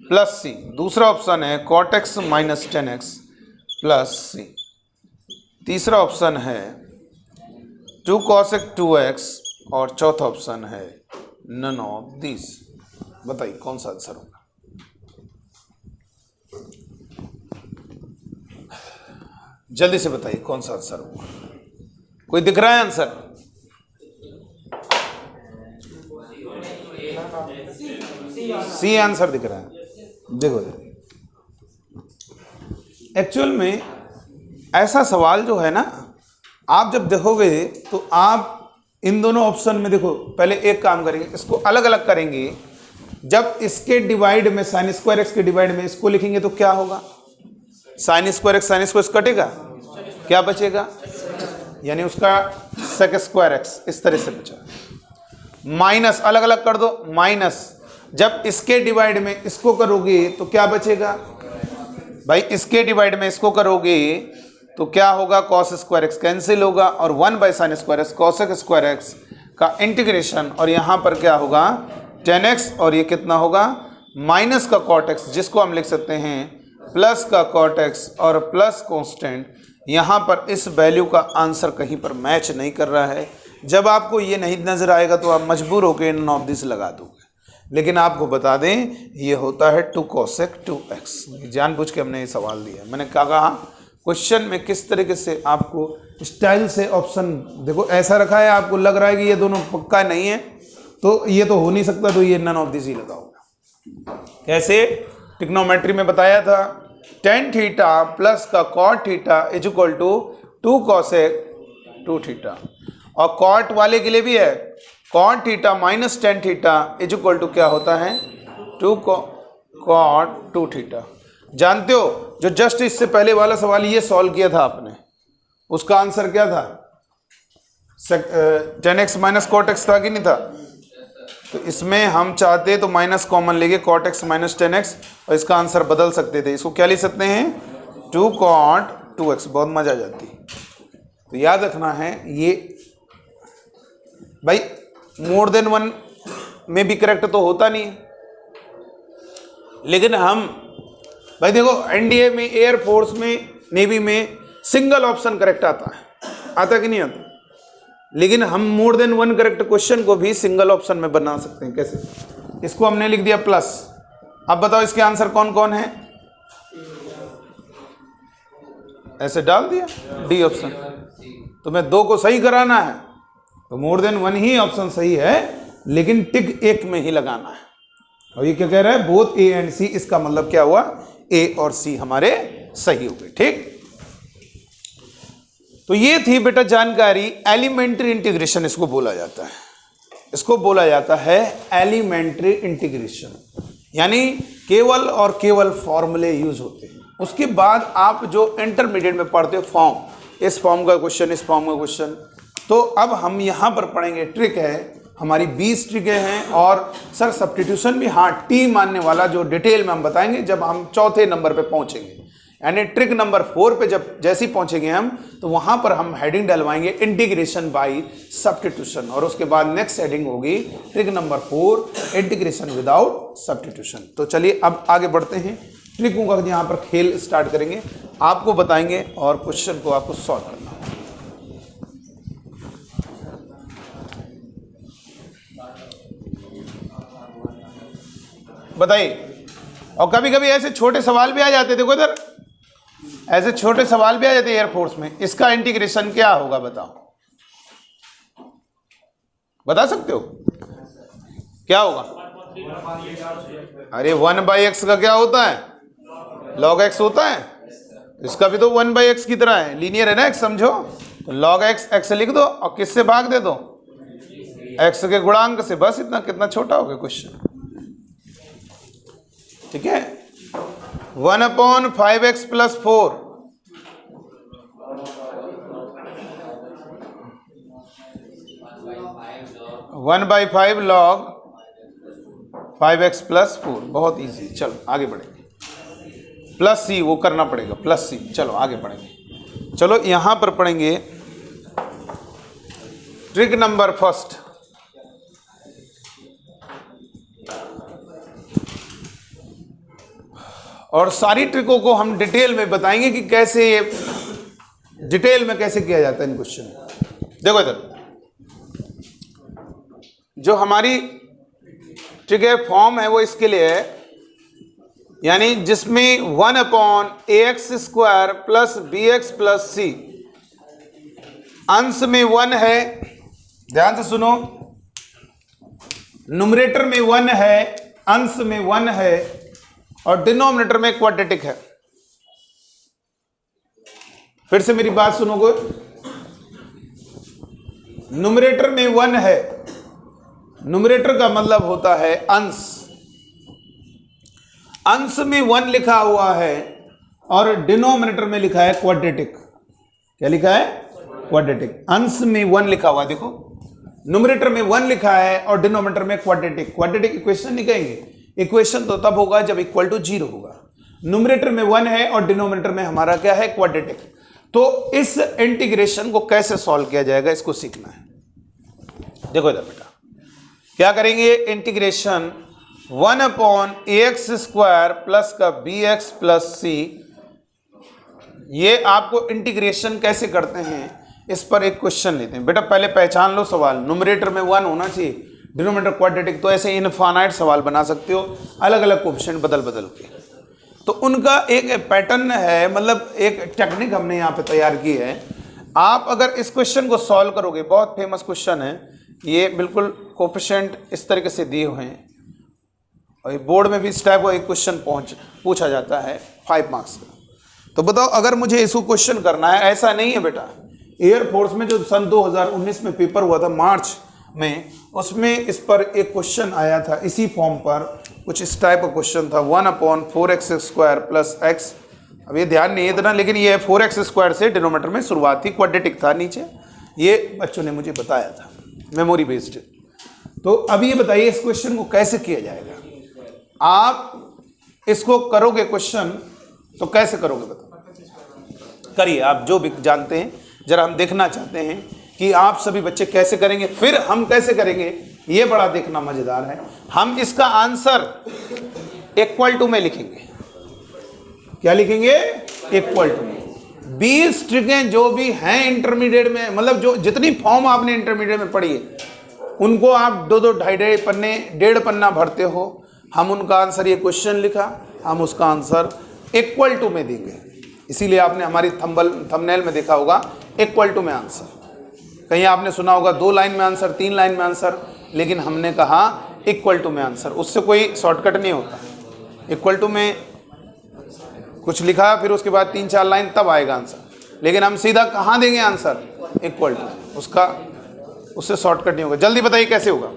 प्लस सी, दूसरा ऑप्शन है cot x minus 10x plus C, तीसरा ऑप्शन है 2 cosec 2x, और चौथा ऑप्शन है नन ऑफ दिस। बताइए कौन सा आंसर होगा। जल्दी से बताइए कौन सा आंसर होगा। कोई दिख रहा है आंसर? सी आंसर दिख रहा है। देखो एक्चुअल में ऐसा सवाल जो है ना, आप जब देखोगे तो आप इन दोनों ऑप्शन में देखो, पहले एक काम करेंगे, इसको अलग अलग करेंगे। जब इसके डिवाइड में साइन स्क्वायर एक्स के डिवाइड में इसको लिखेंगे तो क्या होगा साइन स्क्वायर एक्स कटेगा, क्या बचेगा यानी उसका सेक स्क्वायर एक्स, इस तरह से बचा। माइनस अलग अलग कर दो, माइनस जब इसके डिवाइड में इसको करोगे तो क्या बचेगा भाई, इसके डिवाइड में इसको करोगे तो क्या होगा कॉस स्क्वायर एक्स कैंसिल होगा, और 1 by sine square x cosec square x का इंटीग्रेशन, और यहाँ पर क्या होगा 10x, और ये कितना होगा माइनस का कॉट एक्स, जिसको हम लिख सकते हैं प्लस का कॉट एक्स और प्लस कॉन्स्टेंट। यहाँ पर इस वैल्यू का आंसर कहीं पर मैच नहीं कर रहा है। जब आपको ये नहीं नजर आएगा तो आप मजबूर होकर नन ऑफ दिस लगा दोगे, लेकिन आपको बता दें ये होता है 2 cosec 2x। जानबूझ के हमने ये सवाल दिया। मैंने कहा क्वेश्चन में किस तरीके से आपको स्टाइल से ऑप्शन देखो ऐसा रखा है, आपको लग रहा है कि ये दोनों पक्का नहीं है तो ये तो हो नहीं सकता, तो ये नन ऑफ दिस ही लगा होगा। कैसे ट्रिग्नोमेट्री में बताया था tan थीटा प्लस का cot theta is equal to 2 cosec 2 theta, और cot वाले के लिए भी है cot theta minus tan theta is equal to क्या होता है 2 cot 2 थीटा। जानते हो जो जस्ट इससे पहले वाला सवाल ये सॉल्व किया था आपने, उसका आंसर क्या था 10x माइनस कॉट एक्स था कि नहीं था। तो इसमें हम चाहते तो माइनस कॉमन लेके कॉट एक्स माइनस 10x, और इसका आंसर बदल सकते थे। इसको क्या लिख सकते हैं 2 cot 2x, बहुत मजा आ जाती। तो याद रखना है ये भाई मोर देन 1 में भी करेक्ट तो होता नहीं है, लेकिन हम भाई देखो एनडीए में, एयरफोर्स में, नेवी में सिंगल ऑप्शन करेक्ट आता कि नहीं आता, लेकिन हम मोर देन 1 करेक्ट क्वेश्चन को भी सिंगल ऑप्शन में बना सकते हैं। कैसे, इसको हमने लिख दिया प्लस। अब बताओ इसके आंसर कौन कौन है। ऐसे डाल दिया डी ऑप्शन। तो मैं 2 को सही कराना है तो मोर देन 1 ही ऑप्शन सही है, लेकिन टिक एक में ही लगाना है। और ये क्या कह रहा है, बोथ ए एंड सी, इसका मतलब क्या हुआ, ए और सी हमारे सही हो गए। ठीक, तो ये थी बेटा जानकारी एलिमेंट्री इंटीग्रेशन इसको बोला जाता है। इसको बोला जाता है एलिमेंट्री इंटीग्रेशन, यानी केवल और केवल फॉर्मूले यूज होते हैं। उसके बाद आप जो इंटरमीडिएट में पढ़ते हो फॉर्म, इस फॉर्म का क्वेश्चन, इस फॉर्म का क्वेश्चन, तो अब हम यहां पर पढ़ेंगे ट्रिक है हमारी 20 ट्रिकें हैं। और सर सब्स्टिट्यूशन भी, हाँ, टी मानने वाला जो डिटेल में हम बताएंगे जब हम चौथे नंबर पे पहुंचेंगे, यानी ट्रिक नंबर 4 पे जब जैसे ही पहुंचेंगे हम, तो वहां पर हम हेडिंग डलवाएंगे इंटीग्रेशन बाय सब्स्टिट्यूशन, और उसके बाद नेक्स्ट हेडिंग होगी trick number 4 integration without substitution. तो चलिए अब आगे बढ़ते हैं, ट्रिकों का यहाँ पर खेल स्टार्ट करेंगे, आपको बताएंगे और क्वेश्चन को आपको सॉल्व करना होगा। बताइए। और कभी कभी ऐसे छोटे सवाल भी आ जाते, देखो इधर ऐसे छोटे सवाल भी आ जाते एयरफोर्स में, इसका इंटीग्रेशन क्या होगा बताओ, बता सकते हो क्या होगा? अरे 1/x का क्या होता है, log x होता है, इसका भी तो 1/x की तरह है, लीनियर है ना x, समझो। तो log x लिख दो और किससे भाग दे दो, x के गुणांक से, बस इतना। कितना छोटा हो गया क्वेश्चन, ठीक है। 1/5x + 4, one by 5 log 5x + 4, बहुत इजी। चलो आगे बढ़ेंगे, प्लस सी वो करना पड़ेगा, प्लस सी। चलो आगे बढ़ेंगे, चलो यहां पर पढ़ेंगे ट्रिक नंबर फर्स्ट। और सारी ट्रिकों को हम डिटेल में बताएंगे कि कैसे ये डिटेल में कैसे किया जाता है इन क्वेश्चन। देखो इधर जो हमारी ट्रिक है, फॉर्म है, वो इसके लिए है, यानी जिसमें 1/ax² + bx + c, अंश में 1 है, ध्यान से सुनो, न्यूमरेटर में 1 है, अंश में 1 है, और डिनोमिनेटर में क्वाड्रेटिक है। फिर से मेरी बात सुनोगे, न्यूमरेटर में 1 है, न्यूमरेटर का मतलब होता है अंश, अंश में 1 लिखा हुआ है, और डिनोमिनेटर में लिखा है क्वाड्रेटिक। क्या लिखा है, क्वाड्रेटिक। अंश में 1 लिखा हुआ है, देखो न्यूमरेटर में 1 लिखा है और डिनोमिनेटर में क्वाड्रेटिक। क्वाड्रेटिक इक्वेशन नहीं कहेंगे, इक्वेशन तो तब होगा जब = 0 होगा। न्यूमरेटर में 1 है और डिनोमिनेटर में हमारा क्या है, क्वाड्रेटिक। तो इस इंटीग्रेशन को कैसे सॉल्व किया जाएगा, इसको सीखना है। देखो इधर बेटा क्या करेंगे, इंटीग्रेशन 1/ax² प्लस का bx + c, ये आपको इंटीग्रेशन कैसे करते हैं इस पर एक क्वेश्चन लेते हैं। बेटा पहले पहचान लो सवाल, न्यूमरेटर में 1 होना चाहिए, डिनोमिनेटर क्वाड्रेटिक, तो ऐसे इनफाइनाइट सवाल बना सकते हो अलग अलग कोएफिशिएंट बदल बदल के। तो उनका एक पैटर्न है, मतलब एक टेक्निक हमने यहाँ पे तैयार की है। आप अगर इस क्वेश्चन को सॉल्व करोगे, बहुत फेमस क्वेश्चन है ये, बिल्कुल कोएफिशिएंट इस तरीके से दिए हुए हैं, और बोर्ड में भी इस टाइप का एक क्वेश्चन पूछा जाता है 5 मार्क्स का। तो बताओ अगर मुझे इसको क्वेश्चन करना है, ऐसा नहीं है बेटा, एयरफोर्स में जो सन 2019 में पेपर हुआ था मार्च में, उसमें इस पर एक क्वेश्चन आया था इसी फॉर्म पर, कुछ इस टाइप का क्वेश्चन था, 1/4x² + x। अब ये ध्यान नहीं है इतना, लेकिन ये 4x² से डिनोमिनेटर में शुरुआत थी, क्वाड्रेटिक था नीचे, ये बच्चों ने मुझे बताया था, मेमोरी बेस्ड। तो अब ये बताइए इस क्वेश्चन को कैसे किया जाएगा। आप इसको करोगे क्वेश्चन तो कैसे करोगे बताओ, करिए आप जो भी जानते हैं, जरा हम देखना चाहते हैं कि आप सभी बच्चे कैसे करेंगे, फिर हम कैसे करेंगे, ये बड़ा देखना मजेदार है। हम इसका आंसर = में लिखेंगे। क्या लिखेंगे, = में। 20 ट्रिकें जो भी हैं इंटरमीडिएट में, मतलब जो जितनी फॉर्म आपने इंटरमीडिएट में पढ़ी है, उनको आप 2-2, 2.5 पन्ने, 1.5 पन्ना भरते हो। हम उनका आंसर, ये क्वेश्चन लिखा, हम उसका आंसर = में देंगे। इसीलिए आपने हमारी थंबनेल में देखा होगा इक्वल टू में आंसर। कहीं आपने सुना होगा 2 लाइन में आंसर, 3 लाइन में आंसर, लेकिन हमने कहा इक्वल टू में आंसर। उससे कोई शॉर्टकट नहीं होता। इक्वल टू में कुछ लिखा फिर उसके बाद 3-4 लाइन तब आएगा आंसर, लेकिन हम सीधा कहाँ देंगे आंसर? Equal to. उससे शॉर्टकट नहीं होगा। जल्दी बताइए कैसे होगा।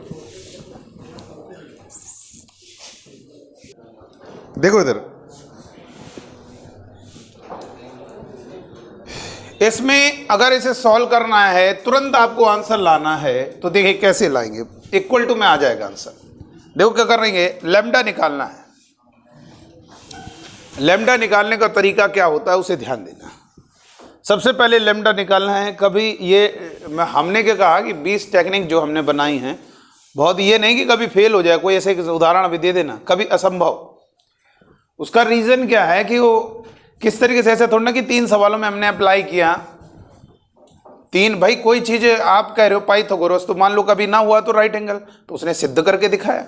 देखो इधर, इसमें अगर इसे सॉल्व करना है, तुरंत आपको आंसर लाना है, तो देखिए कैसे लाएंगे। इक्वल टू में आ जाएगा आंसर। देखो क्या करेंगे, लैम्डा निकालना है। लैम्डा निकालने का तरीका क्या होता है उसे ध्यान देना। सबसे पहले लैम्डा निकालना है। कभी ये हमने क्या कहा कि 20 टेक्निक जो हमने बनाई हैं, बहुत ये नहीं कि कभी फेल हो जाए, कोई ऐसे उदाहरण अभी दे देना, कभी असंभव। उसका रीज़न क्या है कि वो किस तरीके से, ऐसा थोड़ा ना कि 3 सवालों में हमने अप्लाई किया 3, भाई कोई चीज़ आप कह रहे हो पाइथागोरस, तो मान लो कभी ना हुआ तो राइट एंगल, तो उसने सिद्ध करके दिखाया।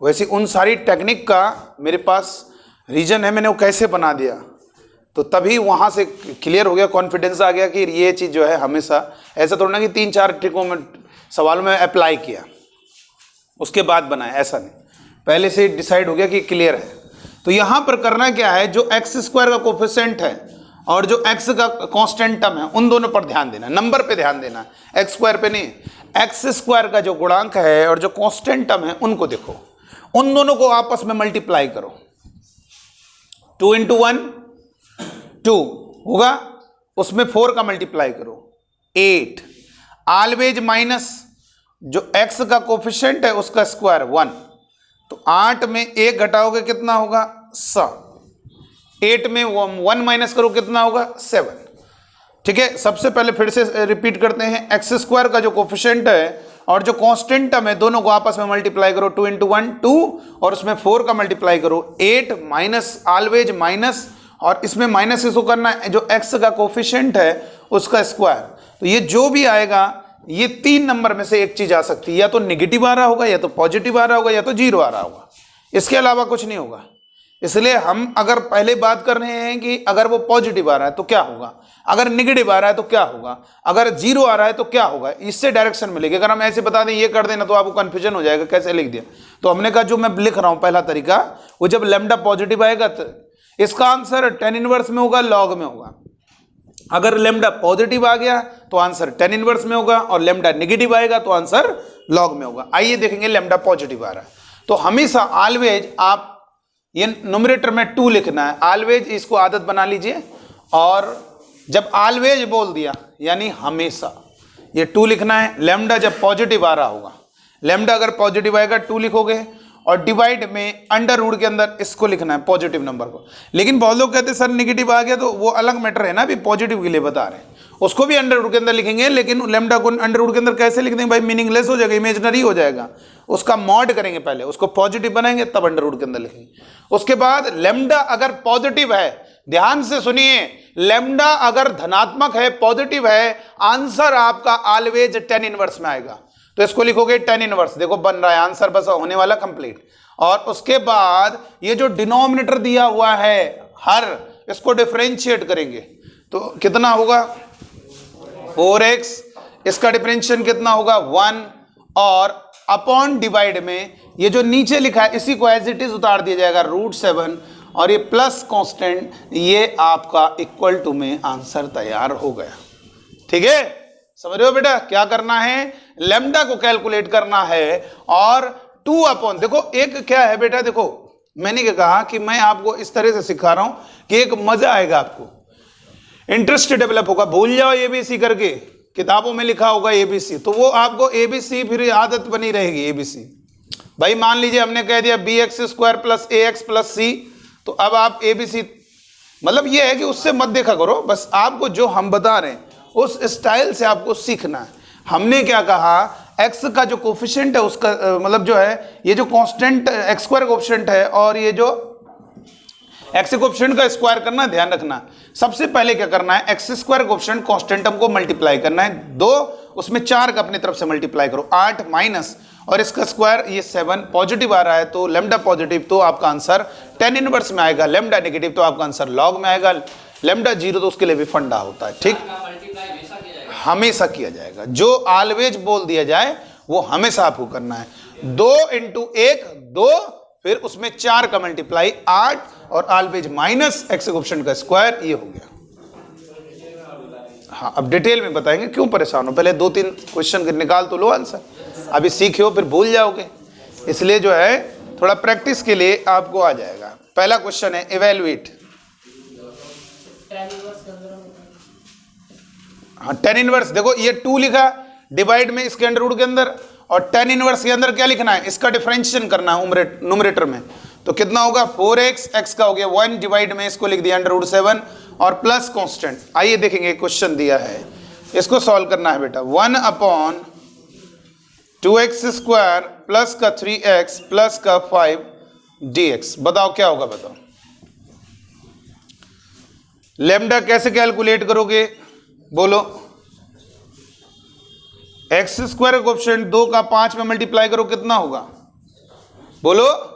वैसे उन सारी टेक्निक का मेरे पास रीजन है, मैंने वो कैसे बना दिया, तो तभी वहाँ से क्लियर हो गया, कॉन्फिडेंस आ गया कि ये चीज़ जो है हमेशा, ऐसा थोड़ा ना कि 3-4 ट्रिकों में सवालों में अप्लाई किया उसके बाद बनाया, ऐसा नहीं, पहले से डिसाइड हो गया कि क्लियर है। तो यहाँ पर करना क्या है, जो x² का कोफिशिएंट है और जो x का कांस्टेंट टर्म है, उन दोनों पर ध्यान देना, नंबर पे ध्यान देना, x² पे नहीं। x² का जो गुणांक है और जो कांस्टेंट टर्म है उनको देखो, उन दोनों को आपस में मल्टीप्लाई करो। 2 × 1 2 होगा, उसमें 4 का मल्टीप्लाई करो 8। ऑलवेज माइनस जो x का कोफिशिएंट है उसका स्क्वायर 1, तो 8 में 1 घटाओगे कितना होगा? 7। 8 में 1 माइनस करो कितना होगा? 7। ठीक है, सबसे पहले फिर से रिपीट करते हैं। x² का जो कोफिशिएंट है और जो कांस्टेंट टर्म है, दोनों को आपस में मल्टीप्लाई करो। 2 × 1 2 और उसमें 4 का मल्टीप्लाई करो 8 माइनस ऑलवेज माइनस, और इसमें माइनस इसको करना है जो x का कोफिशिएंट है उसका स्क्वायर। तो ये जो भी आएगा, ये 3 नंबर में से एक चीज आ सकती है, या तो नेगेटिव आ रहा होगा, या तो पॉजिटिव आ रहा होगा, या तो 0 आ रहा होगा, इसके अलावा कुछ नहीं होगा। इसलिए हम अगर पहले बात कर रहे हैं कि अगर वो पॉजिटिव आ रहा है तो क्या होगा, अगर नेगेटिव आ रहा है तो क्या होगा, अगर 0 आ रहा है तो क्या होगा, इससे डायरेक्शन मिलेगी। अगर हम ऐसे बता दें ये कर देना तो आपको कंफ्यूजन हो जाएगा कैसे लिख दिया। तो हमने कहा जो मैं लिख रहा हूं पहला तरीका, वो जब लैम्डा पॉजिटिव आएगा तो इसका आंसर tan इनवर्स में होगा, लॉग में होगा। अगर लैम्डा पॉजिटिव आ गया तो आंसर tan इनवर्स में होगा, और लैम्डा नेगेटिव आएगा तो आंसर लॉग में होगा। आइए देखेंगे लैम्डा पॉजिटिव आ रहा है तो हमेशा ऑलवेज आप ये न्यूमरेटर में 2 लिखना है। ऑलवेज इसको आदत बना लीजिए, और जब ऑलवेज बोल दिया यानी हमेशा ये 2 लिखना है। लैम्डा जब पॉजिटिव आ रहा होगा, लैम्डा अगर पॉजिटिव आएगा 2 लिखोगे, और डिवाइड में अंडर रूट के अंदर इसको लिखना है पॉजिटिव नंबर को। लेकिन बहुत लोग कहते हैं सर नेगेटिव आ गया, तो वो अलग मैटर है ना, अभी पॉजिटिव के लिए बता रहे हैं, उसको भी अंडर रूट के अंदर लिखेंगे। लेकिन लैम्डा को अंडर रूट के अंदर कैसे लिख देंगे भाई, मीनिंगलेस हो जाएगा, इमेजिनरी हो जाएगा। उसका मॉड करेंगे, पहले उसको पॉजिटिव बनाएंगे तब अंडर रूट के अंदर लिखेंगे। उसके बाद लैम्डा अगर पॉजिटिव है, ध्यान से सुनिए, लैम्डा अगर धनात्मक है, पॉजिटिव है, आंसर आपका ऑलवेज tan इनवर्स में आएगा। तो इसको लिखोगे tan इनवर्स, देखो बन रहा है आंसर, बस होने वाला कंप्लीट। और उसके बाद ये जो डिनोमिनेटर दिया हुआ है हर, इसको डिफरेंशिएट करेंगे तो कितना होगा 4x, इसका डिफरेंशिएशन कितना होगा 1, और अपॉन डिवाइड में ये जो नीचे लिखा है इसी को एज इट इज उतार दिया जाएगा √7, और ये प्लस कांस्टेंट, ये आपका इक्वल टू में आंसर तैयार हो गया। ठीक है, समझ रहे हो बेटा क्या करना है, लैम्डा को कैलकुलेट करना है, और 2 अपॉन, देखो एक क्या है बेटा, देखो मैंने क्या कहा कि मैं आपको इस तरह से सिखा रहा हूं कि एक मजा आएगा, आपको इंटरेस्ट डेवलप होगा। भूल जाओ ABC करके, किताबों में लिखा होगा ABC, तो वो आपको ABC फिर आदत बनी रहेगी ABC। भाई मान लीजिए हमने कह दिया bx² + ax + c, तो अब आप ABC, मतलब ये है कि उससे मत देखा करो, बस आपको जो हम बता रहे हैं उस स्टाइल से आपको सीखना है। हमने क्या कहा, x का जो कोफिशिएंट है उसका मतलब जो है, ये जो कांस्टेंट x² कोफिशिएंट है, और ये जो x कोफिशिएंट का स्क्वायर करना, ध्यान रखना। सबसे पहले क्या करना है, x² कोफिशिएंट कांस्टेंट टर्म को मल्टीप्लाई करना है 2, उसमें 4 का अपनी तरफ से मल्टीप्लाई करो, 8 माइनस और इसका स्क्वायर, ये 7 पॉजिटिव आ रहा है तो लैम्डा पॉजिटिव, तो आपका आंसर tan इनवर्स में आएगा। लैम्डा नेगेटिव तो आपका आंसर लॉग में आएगा। लेमडा 0 तो उसके लिए भी फंडा होता है, ठीक, हमेशा किया जाएगा। जो ऑलवेज बोल दिया जाए वो हमेशा आपको करना है। 2 × 1 2, फिर उसमें 4 का मल्टीप्लाई 8 और ऑलवेज माइनस एक्स कोएफिशिएंट का स्क्वायर, ये हो गया। हाँ, अब डिटेल में बताएंगे, क्यों परेशान हो, पहले 2-3 क्वेश्चन निकाल तो लो आंसर, अभी सीखे हो फिर भूल जाओगे, इसलिए जो है थोड़ा प्रैक्टिस के लिए आपको आ जाएगा। पहला क्वेश्चन है इवेल्युएट। हाँ, tan इनवर्स, देखो ये 2 लिखा डिवाइड में इसके अंडर रूट के अंदर, और tan इनवर्स के अंदर क्या लिखना है, इसका डिफरेंशिएशन करना है न्यूमरेटर में, तो कितना होगा 4x, x का हो गया 1 डिवाइड में इसको लिख दिया अंडर रूट 7 और प्लस कांस्टेंट। आइए देखेंगे क्वेश्चन दिया है, इसको सॉल्व करना है बेटा। 1/2x² प्लस का 3x प्लस का 5 dx, बताओ क्या होगा, बताओ। लेमडा कैसे कैलकुलेट करोगे, बोलो। x² कोएफिशिएंट 2 का 5 में मल्टीप्लाई करो, कितना होगा, बोलो।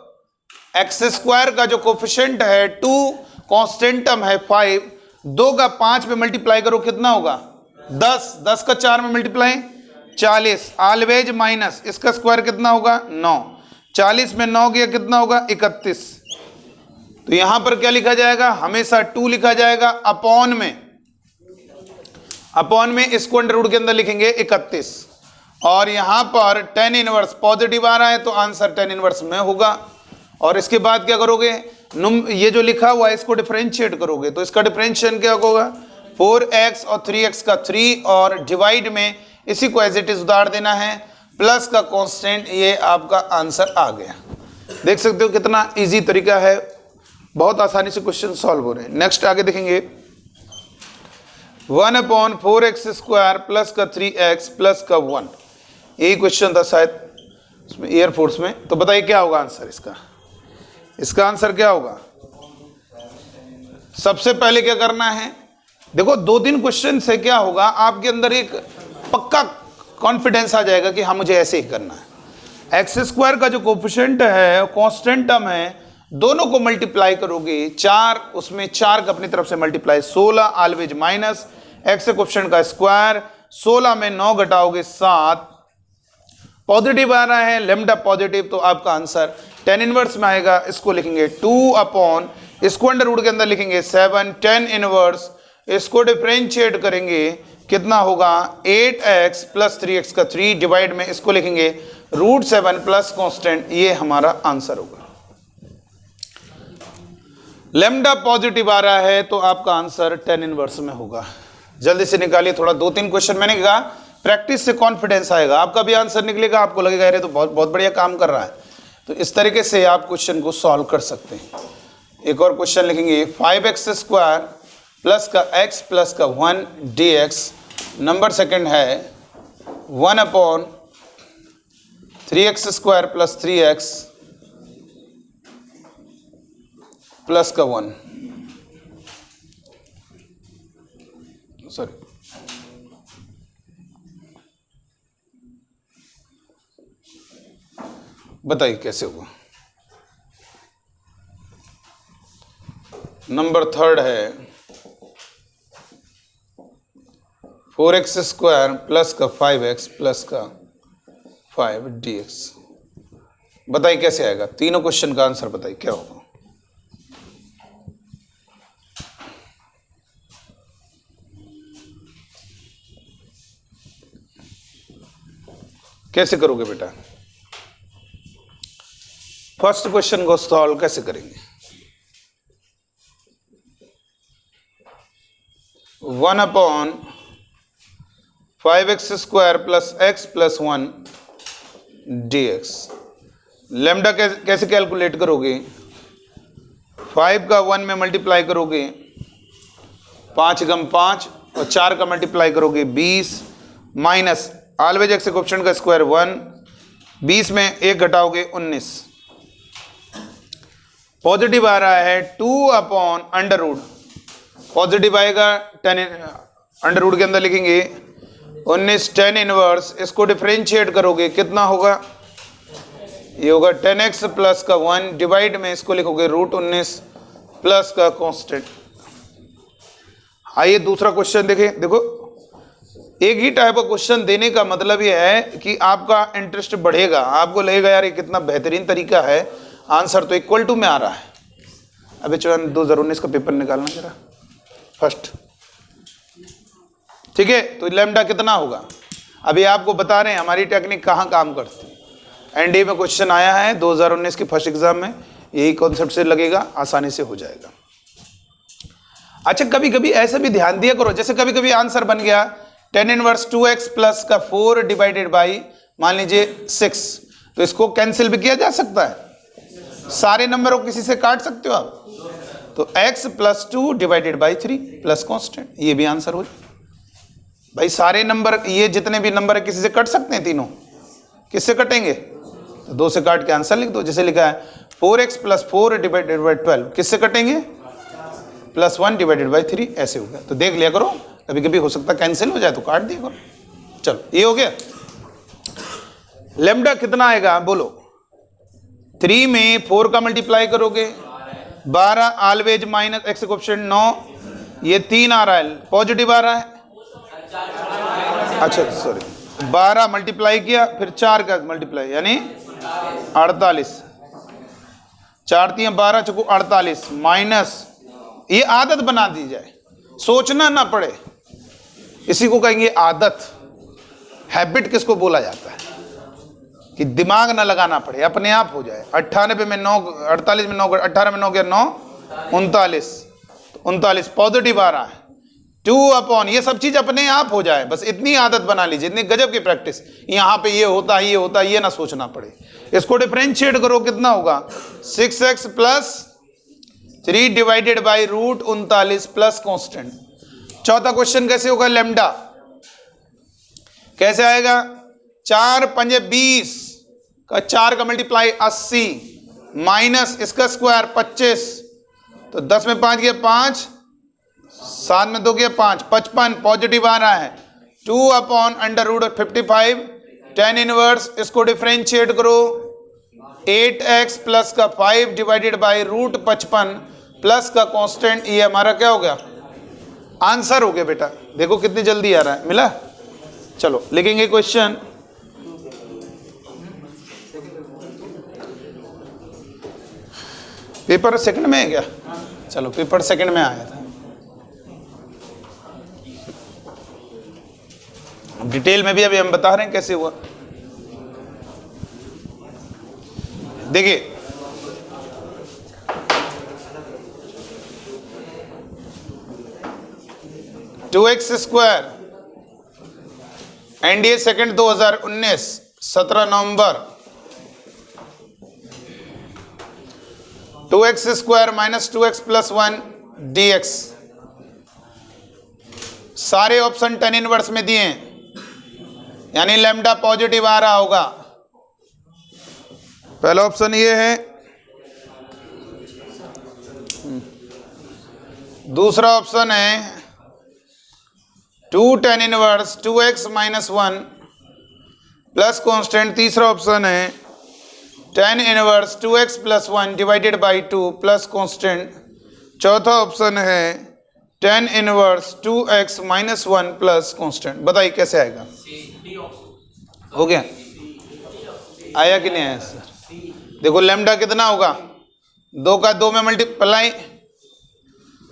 x² का जो कोएफिशिएंट है 2, कांस्टेंट टर्म है 5, 2 का 5 में मल्टीप्लाई करो, कितना होगा 10, 10 का 4 में मल्टीप्लाई 40, ऑलवेज माइनस इसका स्क्वायर कितना होगा 9, 40 में 9 गया कितना होगा 31। तो यहां पर क्या लिखा जाएगा, हमेशा 2 लिखा जाएगा, अपॉन में इसको अंडर रूट के अंदर लिखेंगे 31, और यहां पर tan इनवर्स पॉजिटिव आ रहा है तो आंसर tan इनवर्स में होगा। और इसके बाद क्या करोगे, ये जो लिखा हुआ है इसको डिफरेंशिएट करोगे, तो इसका डिफरेंशिएशन क्या होगा 4x और 3x का 3, और डिवाइड में इसी को एज इट इज उतार देना है, प्लस का कांस्टेंट, ये आपका आंसर आ गया। देख सकते हो कितना इजी तरीका है, बहुत आसानी से क्वेश्चन सॉल्व हो रहे हैं। नेक्स्ट आगे देखेंगे, 1/4x² प्लस का 3x प्लस का 1, यही क्वेश्चन था शायद उसमें एयरफोर्स में, तो बताइए क्या होगा आंसर इसका। इसका आंसर क्या होगा, सबसे पहले क्या करना है, देखो 2-3 क्वेश्चन से क्या होगा, आपके अंदर एक पक्का कॉन्फिडेंस आ जाएगा कि हाँ मुझे ऐसे ही करना है। x² का जो कोएफिशिएंट है कांस्टेंट टर्म है, दोनों को मल्टीप्लाई करोगे 4, उसमें 4 का अपनी तरफ से multiply 16, always minus x coefficient का स्क्वायर, 16 में 9 घटाओगे 7, पॉजिटिव आ रहा है, लेमडा पॉजिटिव, तो आपका आंसर tan इनवर्स में आएगा। इसको लिखेंगे 2 अपॉन, इसको अंडर रूट के अंदर लिखेंगे 7, tan इनवर्स, इसको डिफरेंशिएट करेंगे कितना होगा 8x प्लस 3x का 3 डिवाइड में इसको लिखेंगे √7 प्लस कांस्टेंट, ये हमारा आंसर होगा। लेमडा पॉजिटिव आ रहा है तो आपका आंसर tan इनवर्स में होगा। जल्दी से निकालिए, थोड़ा 2-3 क्वेश्चन मैंने कहा प्रैक्टिस से कॉन्फिडेंस आएगा, आपका भी आंसर निकलेगा, आपको लगेगा अरे तो बहुत बढ़िया काम कर रहा है। तो इस तरीके से आप क्वेश्चन को सॉल्व कर सकते हैं। एक और क्वेश्चन लिखेंगे, 5x² प्लस का x प्लस का 1 dx, नंबर सेकंड है 1/3x² प्लस 3x प्लस का 1, सॉरी बताइए कैसे होगा। नंबर थर्ड है 4x² प्लस का 5x प्लस का 5 dx, बताइए कैसे आएगा। तीनों क्वेश्चन का आंसर बताइए क्या होगा। कैसे करोगे बेटा, फर्स्ट क्वेश्चन को सॉल्व कैसे करेंगे। 1/5x² plus x plus 1 dx, lambda कैसे कैलकुलेट करोगे, 5 का 1 में मल्टीप्लाई करोगे 5 × 5 और 4 का मल्टीप्लाई करोगे 20 माइनस ऑलवेज एक्स कोएफिशिएंट का स्क्वायर 1, 20 में 1 घटाओगे 19, पॉजिटिव आ रहा है 2/√, पॉजिटिव आएगा 10 अंडर रूट के अंदर लिखेंगे 19 tan इनवर्स, इसको डिफरेंशिएट करोगे कितना होगा, ये होगा 10x प्लस का 1 डिवाइड में इसको लिखोगे √19 प्लस का कांस्टेंट, आइए दूसरा क्वेश्चन देखें। देखो एक ही टाइप का क्वेश्चन देने का मतलब ये है कि आपका इंटरेस्ट बढ़ेगा, आपको लगेगा यार ये कितना बेहतरीन तरीका है, आंसर तो इक्वल टू में आ रहा है। अभी चलो 2019 का पेपर निकालना जरा फर्स्ट, ठीक है। तो लैम्डा कितना होगा, अभी आपको बता रहे हैं हमारी टेक्निक कहाँ काम करती है। एनडीए में क्वेश्चन आया है 2019 के फर्स्ट एग्जाम में, यही कॉन्सेप्ट से लगेगा, आसानी से हो जाएगा। अच्छा कभी कभी ऐसा भी ध्यान दिया करो, जैसे कभी कभी आंसर बन गया tan इनवर्स 2x प्लस का 4 डिवाइडेड बाई मान लीजिए 6, तो इसको कैंसिल भी किया जा सकता है, सारे नंबर को किसी से काट सकते हो आप, तो x plus 2 divided by 3 plus constant, ये भी आंसर हो जाए। भाई सारे नंबर, ये जितने भी नंबर है किसी से कट सकते हैं, तीनों किससे कटेंगे, तो 2 से काट के आंसर लिख दो। जैसे लिखा है 4x प्लस 4 डिवाइडेड बाई 12 किससे कटेंगे, प्लस 1 डिवाइडेड बाई 3, ऐसे हो गया। तो देख लिया करो, कभी कभी हो सकता है कैंसिल हो जाए तो काट दिया करो। चलो ये हो गया। लैम्डा कितना आएगा बोलो, 3 में 4 का मल्टीप्लाई करोगे 12, ऑलवेज माइनस एक्स कोएफिशिएंट 9, ये 3 आ रहा है, पॉजिटिव आ रहा है, अच्छा सॉरी 12 मल्टीप्लाई किया फिर 4 का मल्टीप्लाई यानी 48, 4 3 12 चुको 48 माइनस, ये आदत बना दी जाए, सोचना ना पड़े, इसी को कहेंगे आदत। हैबिट किसको बोला जाता है, कि दिमाग ना लगाना पड़े, अपने आप हो जाए। 98 में 9, 48 में 9, 18 में 9 गया 9, 39, 39 पॉजिटिव आ रहा है, 2 अपॉन, ये सब चीज अपने आप हो जाए, बस इतनी आदत बना लीजिए, इतनी गजब की प्रैक्टिस। यहाँ पे ये होता है, ये होता है, ये ना सोचना पड़े। इसको डिफरेंशिएट करो, कितना होगा 6x plus 3 divided by root 39 plus constant. चौथा क्वेश्चन कैसे होगा, लैम्डा कैसे आएगा, 4 पंजे 20 का 4 का मल्टीप्लाई 80 माइनस इसका स्क्वायर 25, तो 10 में 5 गया 5, 7 में 2 गया 5, 55 पॉजिटिव आ रहा है, 2 upon under root 55 tan inverse, इसको डिफरेंशिएट करो 8x प्लस का 5 डिवाइडेड बाई रूट 55 प्लस का कांस्टेंट, ये हमारा क्या हो गया, आंसर हो गया बेटा। देखो कितनी जल्दी आ रहा है, मिला। चलो लिखेंगे क्वेश्चन, पेपर सेकंड में है क्या, चलो पेपर सेकंड में आया था, डिटेल में भी अभी हम बता रहे हैं कैसे हुआ। देखिए 2x स्क्वायर एनडीए सेकंड 2019 17 नवंबर, 2x square minus 2x plus 1 dx, सारे ऑप्शन tan इनवर्स में दिए हैं, यानी लैम्डा पॉजिटिव आ रहा होगा। पहला ऑप्शन ये है, दूसरा ऑप्शन है 2 tan inverse 2x minus 1 plus constant, तीसरा ऑप्शन है tan inverse 2x plus 1 divided by 2 plus constant, चौथा ऑप्शन है tan inverse 2x minus 1 plus constant. बताइए कैसे आएगा, हो गया, आया कि नहीं आया सर। देखो लैम्डा कितना होगा, 2 का 2 में मल्टीप्लाई,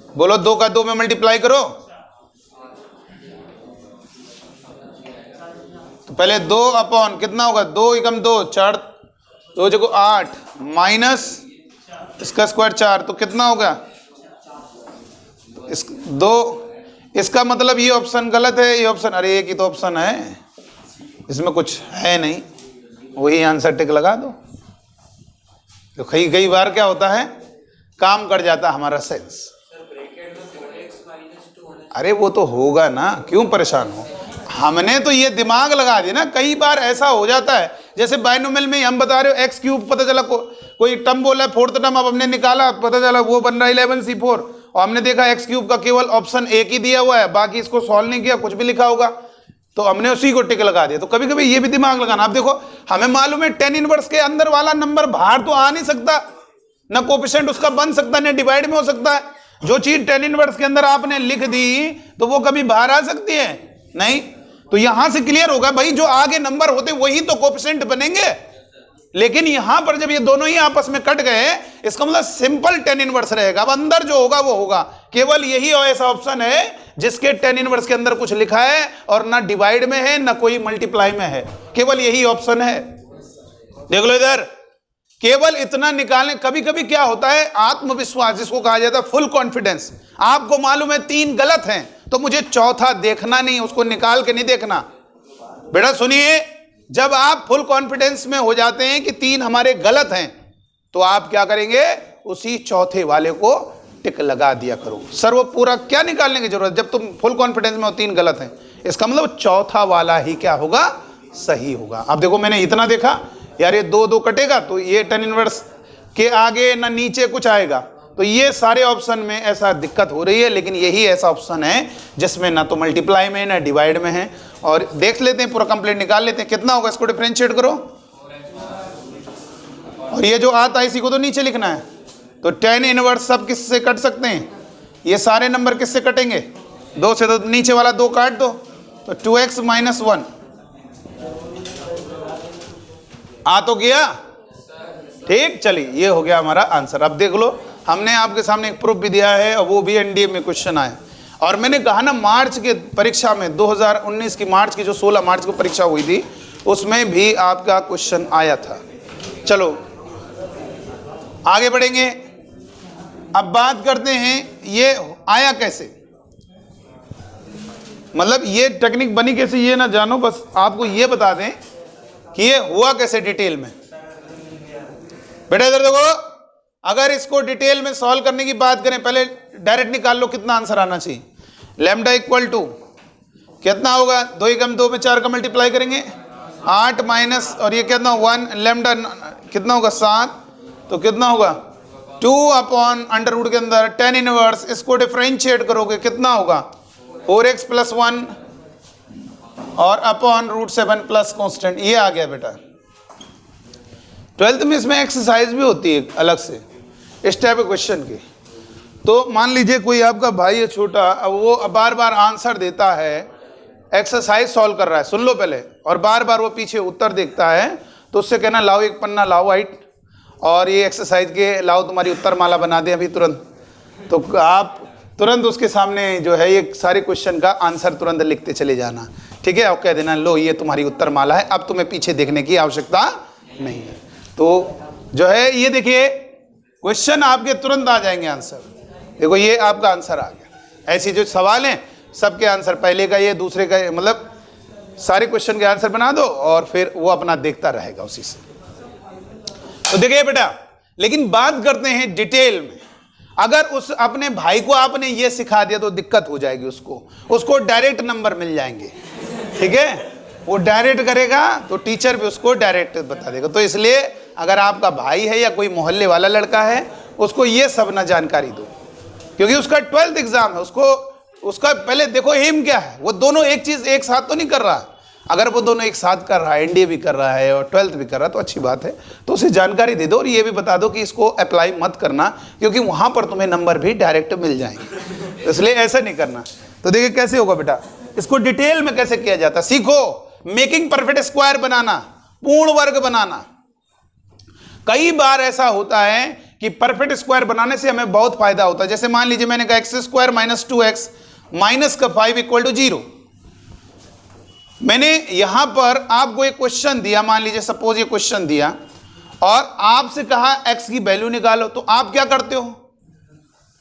बोलो 2 का 2 में मल्टीप्लाई करो, तो पहले 2 अपॉन कितना होगा, 2 एकम 2 4, 2 जगह 8 माइनस इसका स्क्वायर 4, तो कितना होगा इस 2, इसका मतलब ये ऑप्शन गलत है, ये ऑप्शन, अरे एक ही तो ऑप्शन है, इसमें कुछ है नहीं, वही आंसर टिक लगा दो। तो कई बार क्या होता है, काम कर जाता हमारा सेंस। अरे वो तो होगा ना, क्यों परेशान हो, हमने तो ये दिमाग लगा दिया ना। कई बार ऐसा हो जाता है, जैसे बाइनोमियल में हम बता रहे हो एक्स क्यूब, पता चला कोई टर्म बोला है, फोर्थ टर्म अब हमने निकाला, पता चला वो बन रहा है 11c4, और हमने देखा एक्स क्यूब का केवल ऑप्शन एक ही दिया हुआ है, बाकी इसको सॉल्व नहीं किया, कुछ भी लिखा होगा, तो हमने उसी को टिक लगा दिया। तो कभी कभी ये भी दिमाग लगाना। अब देखो हमें मालूम है tan इनवर्स के अंदर वाला नंबर बाहर तो आ नहीं सकता, ना कोएफिशिएंट उसका बन सकता, ना डिवाइड में हो सकता है, जो चीज tan इनवर्स के अंदर आपने लिख दी तो वो कभी बाहर आ सकती है नहीं। तो यहां से क्लियर होगा भाई, जो आगे नंबर होते वही तो कोएफिशिएंट बनेंगे, लेकिन यहां पर जब ये दोनों ही आपस में कट गए, इसका मतलब सिंपल tan इनवर्स रहेगा। अब अंदर जो होगा वो होगा। केवल यही ऐसा ऑप्शन है जिसके tan इनवर्स के अंदर कुछ लिखा है और ना डिवाइड में है ना कोई मल्टीप्लाई में है, केवल यही ऑप्शन है। देख लो इधर, केवल इतना निकालने। कभी कभी क्या होता है, आत्मविश्वास जिसको कहा जाता है फुल कॉन्फिडेंस, आपको मालूम है 3 गलत हैं तो मुझे चौथा देखना नहीं, उसको निकाल के नहीं देखना। बेटा सुनिए, जब आप फुल कॉन्फिडेंस में हो जाते हैं कि 3 हमारे गलत हैं तो आप क्या करेंगे, उसी चौथे वाले को टिक लगा दिया करो। सर वो पूरा क्या निकालने की जरूरत, जब तुम फुल कॉन्फिडेंस में हो 3 गलत हैं, इसका मतलब चौथा वाला ही क्या होगा, सही होगा। अब देखो मैंने इतना देखा यार, ये 2 कटेगा तो ये tan इनवर्स के आगे ना नीचे कुछ आएगा, तो ये सारे ऑप्शन में ऐसा दिक्कत हो रही है। लेकिन यही ऐसा ऑप्शन है जिसमें ना तो मल्टीप्लाई में ना डिवाइड में है। और देख लेते हैं, पूरा कंप्लीट निकाल लेते हैं, कितना होगा, इसको डिफरेंशिएट करो। और ये जो आता है इसी को तो नीचे लिखना है। तो tan इनवर्स सब किससे कट सकते हैं, ये सारे नंबर किससे कटेंगे, 2 से। तो नीचे वाला 2 काट दो, तो 2x - 1 आ तो गया, ठीक। चलिए ये हो गया हमारा आंसर। अब देख लो, हमने आपके सामने एक प्रूफ भी दिया है और वो भी एनडीए में क्वेश्चन आए। और मैंने कहा ना, मार्च के परीक्षा में 2019 की मार्च की जो 16 मार्च को परीक्षा हुई थी उसमें भी आपका क्वेश्चन आया था। चलो आगे बढ़ेंगे। अब बात करते हैं ये आया कैसे, मतलब ये टेक्निक बनी कैसे ये ना जानो, बस आपको ये बता दें कि ये हुआ कैसे डिटेल में। बेटा इधर देखो, अगर इसको डिटेल में सॉल्व करने की बात करें, पहले डायरेक्ट निकाल लो कितना आंसर आना चाहिए। लैम्डा इक्वल टू कितना होगा, 2 × 2 में 4 का मल्टीप्लाई करेंगे 8 माइनस और ये कितना 1, लैम्डा कितना होगा 7, तो कितना होगा 2/√, के अंदर tan इनवर्स, इसको डिफरेंशिएट करोगे कितना होगा 4x + 1 और /√7 प्लस कांस्टेंट, ये आ गया बेटा। 12th में इसमें एक्सरसाइज भी होती है अलग से इस टाइप के क्वेश्चन की। तो मान लीजिए कोई आपका भाई है छोटा, अब वो बार बार आंसर देता है, एक्सरसाइज सॉल्व कर रहा है, सुन लो पहले, और बार बार वो पीछे उत्तर देखता है, तो उससे कहना लाओ एक पन्ना लाओ वाइट और ये एक्सरसाइज के लाओ तुम्हारी उत्तर माला बना दे अभी तुरंत। तो आप तुरंत उसके सामने जो है ये सारे क्वेश्चन का आंसर तुरंत लिखते चले जाना, ठीक है। और कह देना लो ये तुम्हारी उत्तर माला है, अब तुम्हें पीछे देखने की आवश्यकता नहीं है। तो जो है ये देखिए क्वेश्चन आपके तुरंत आ जाएंगे आंसर। देखो ये आपका आंसर आ गया। ऐसी जो सवाल हैं सबके आंसर, पहले का ये दूसरे का, मतलब सारे क्वेश्चन के आंसर बना दो और फिर वो अपना देखता रहेगा उसी से। तो देखिए बेटा, लेकिन बात करते हैं डिटेल में। अगर उस अपने भाई को आपने ये सिखा दिया तो दिक्कत हो जाएगी, उसको डायरेक्ट नंबर मिल जाएंगे, ठीक है। वो डायरेक्ट करेगा तो टीचर भी उसको डायरेक्ट बता देगा। तो इसलिए अगर आपका भाई है या कोई मोहल्ले वाला लड़का है, उसको ये सब ना जानकारी दो, क्योंकि उसका 12th एग्जाम है। उसका पहले देखो एम क्या है, वो दोनों एक चीज एक साथ तो नहीं कर रहा। अगर वो दोनों एक साथ कर रहा है, एनडीए भी कर रहा है और 12th भी कर रहा है, तो अच्छी बात है। तो उसे जानकारी दे दो और ये भी बता दो कि इसको अप्लाई मत करना, क्योंकि वहां पर तुम्हें नंबर भी डायरेक्ट मिल जाएंगे, तो इसलिए ऐसा नहीं करना। तो देखिए कैसे होगा बेटा, इसको डिटेल में कैसे किया जाता, सीखो। मेकिंग परफेक्ट स्क्वायर बनाना, पूर्ण वर्ग बनाना। कई बार ऐसा होता है कि परफेक्ट स्क्वायर बनाने से हमें बहुत फायदा होता है। जैसे मान लीजिए मैंने कहा x² - 2x माइनस का 5 = 0। मैंने यहां पर आपको एक क्वेश्चन दिया, मान लीजिए सपोज ये क्वेश्चन दिया और आपसे कहा x की वैल्यू निकालो, तो आप क्या करते हो,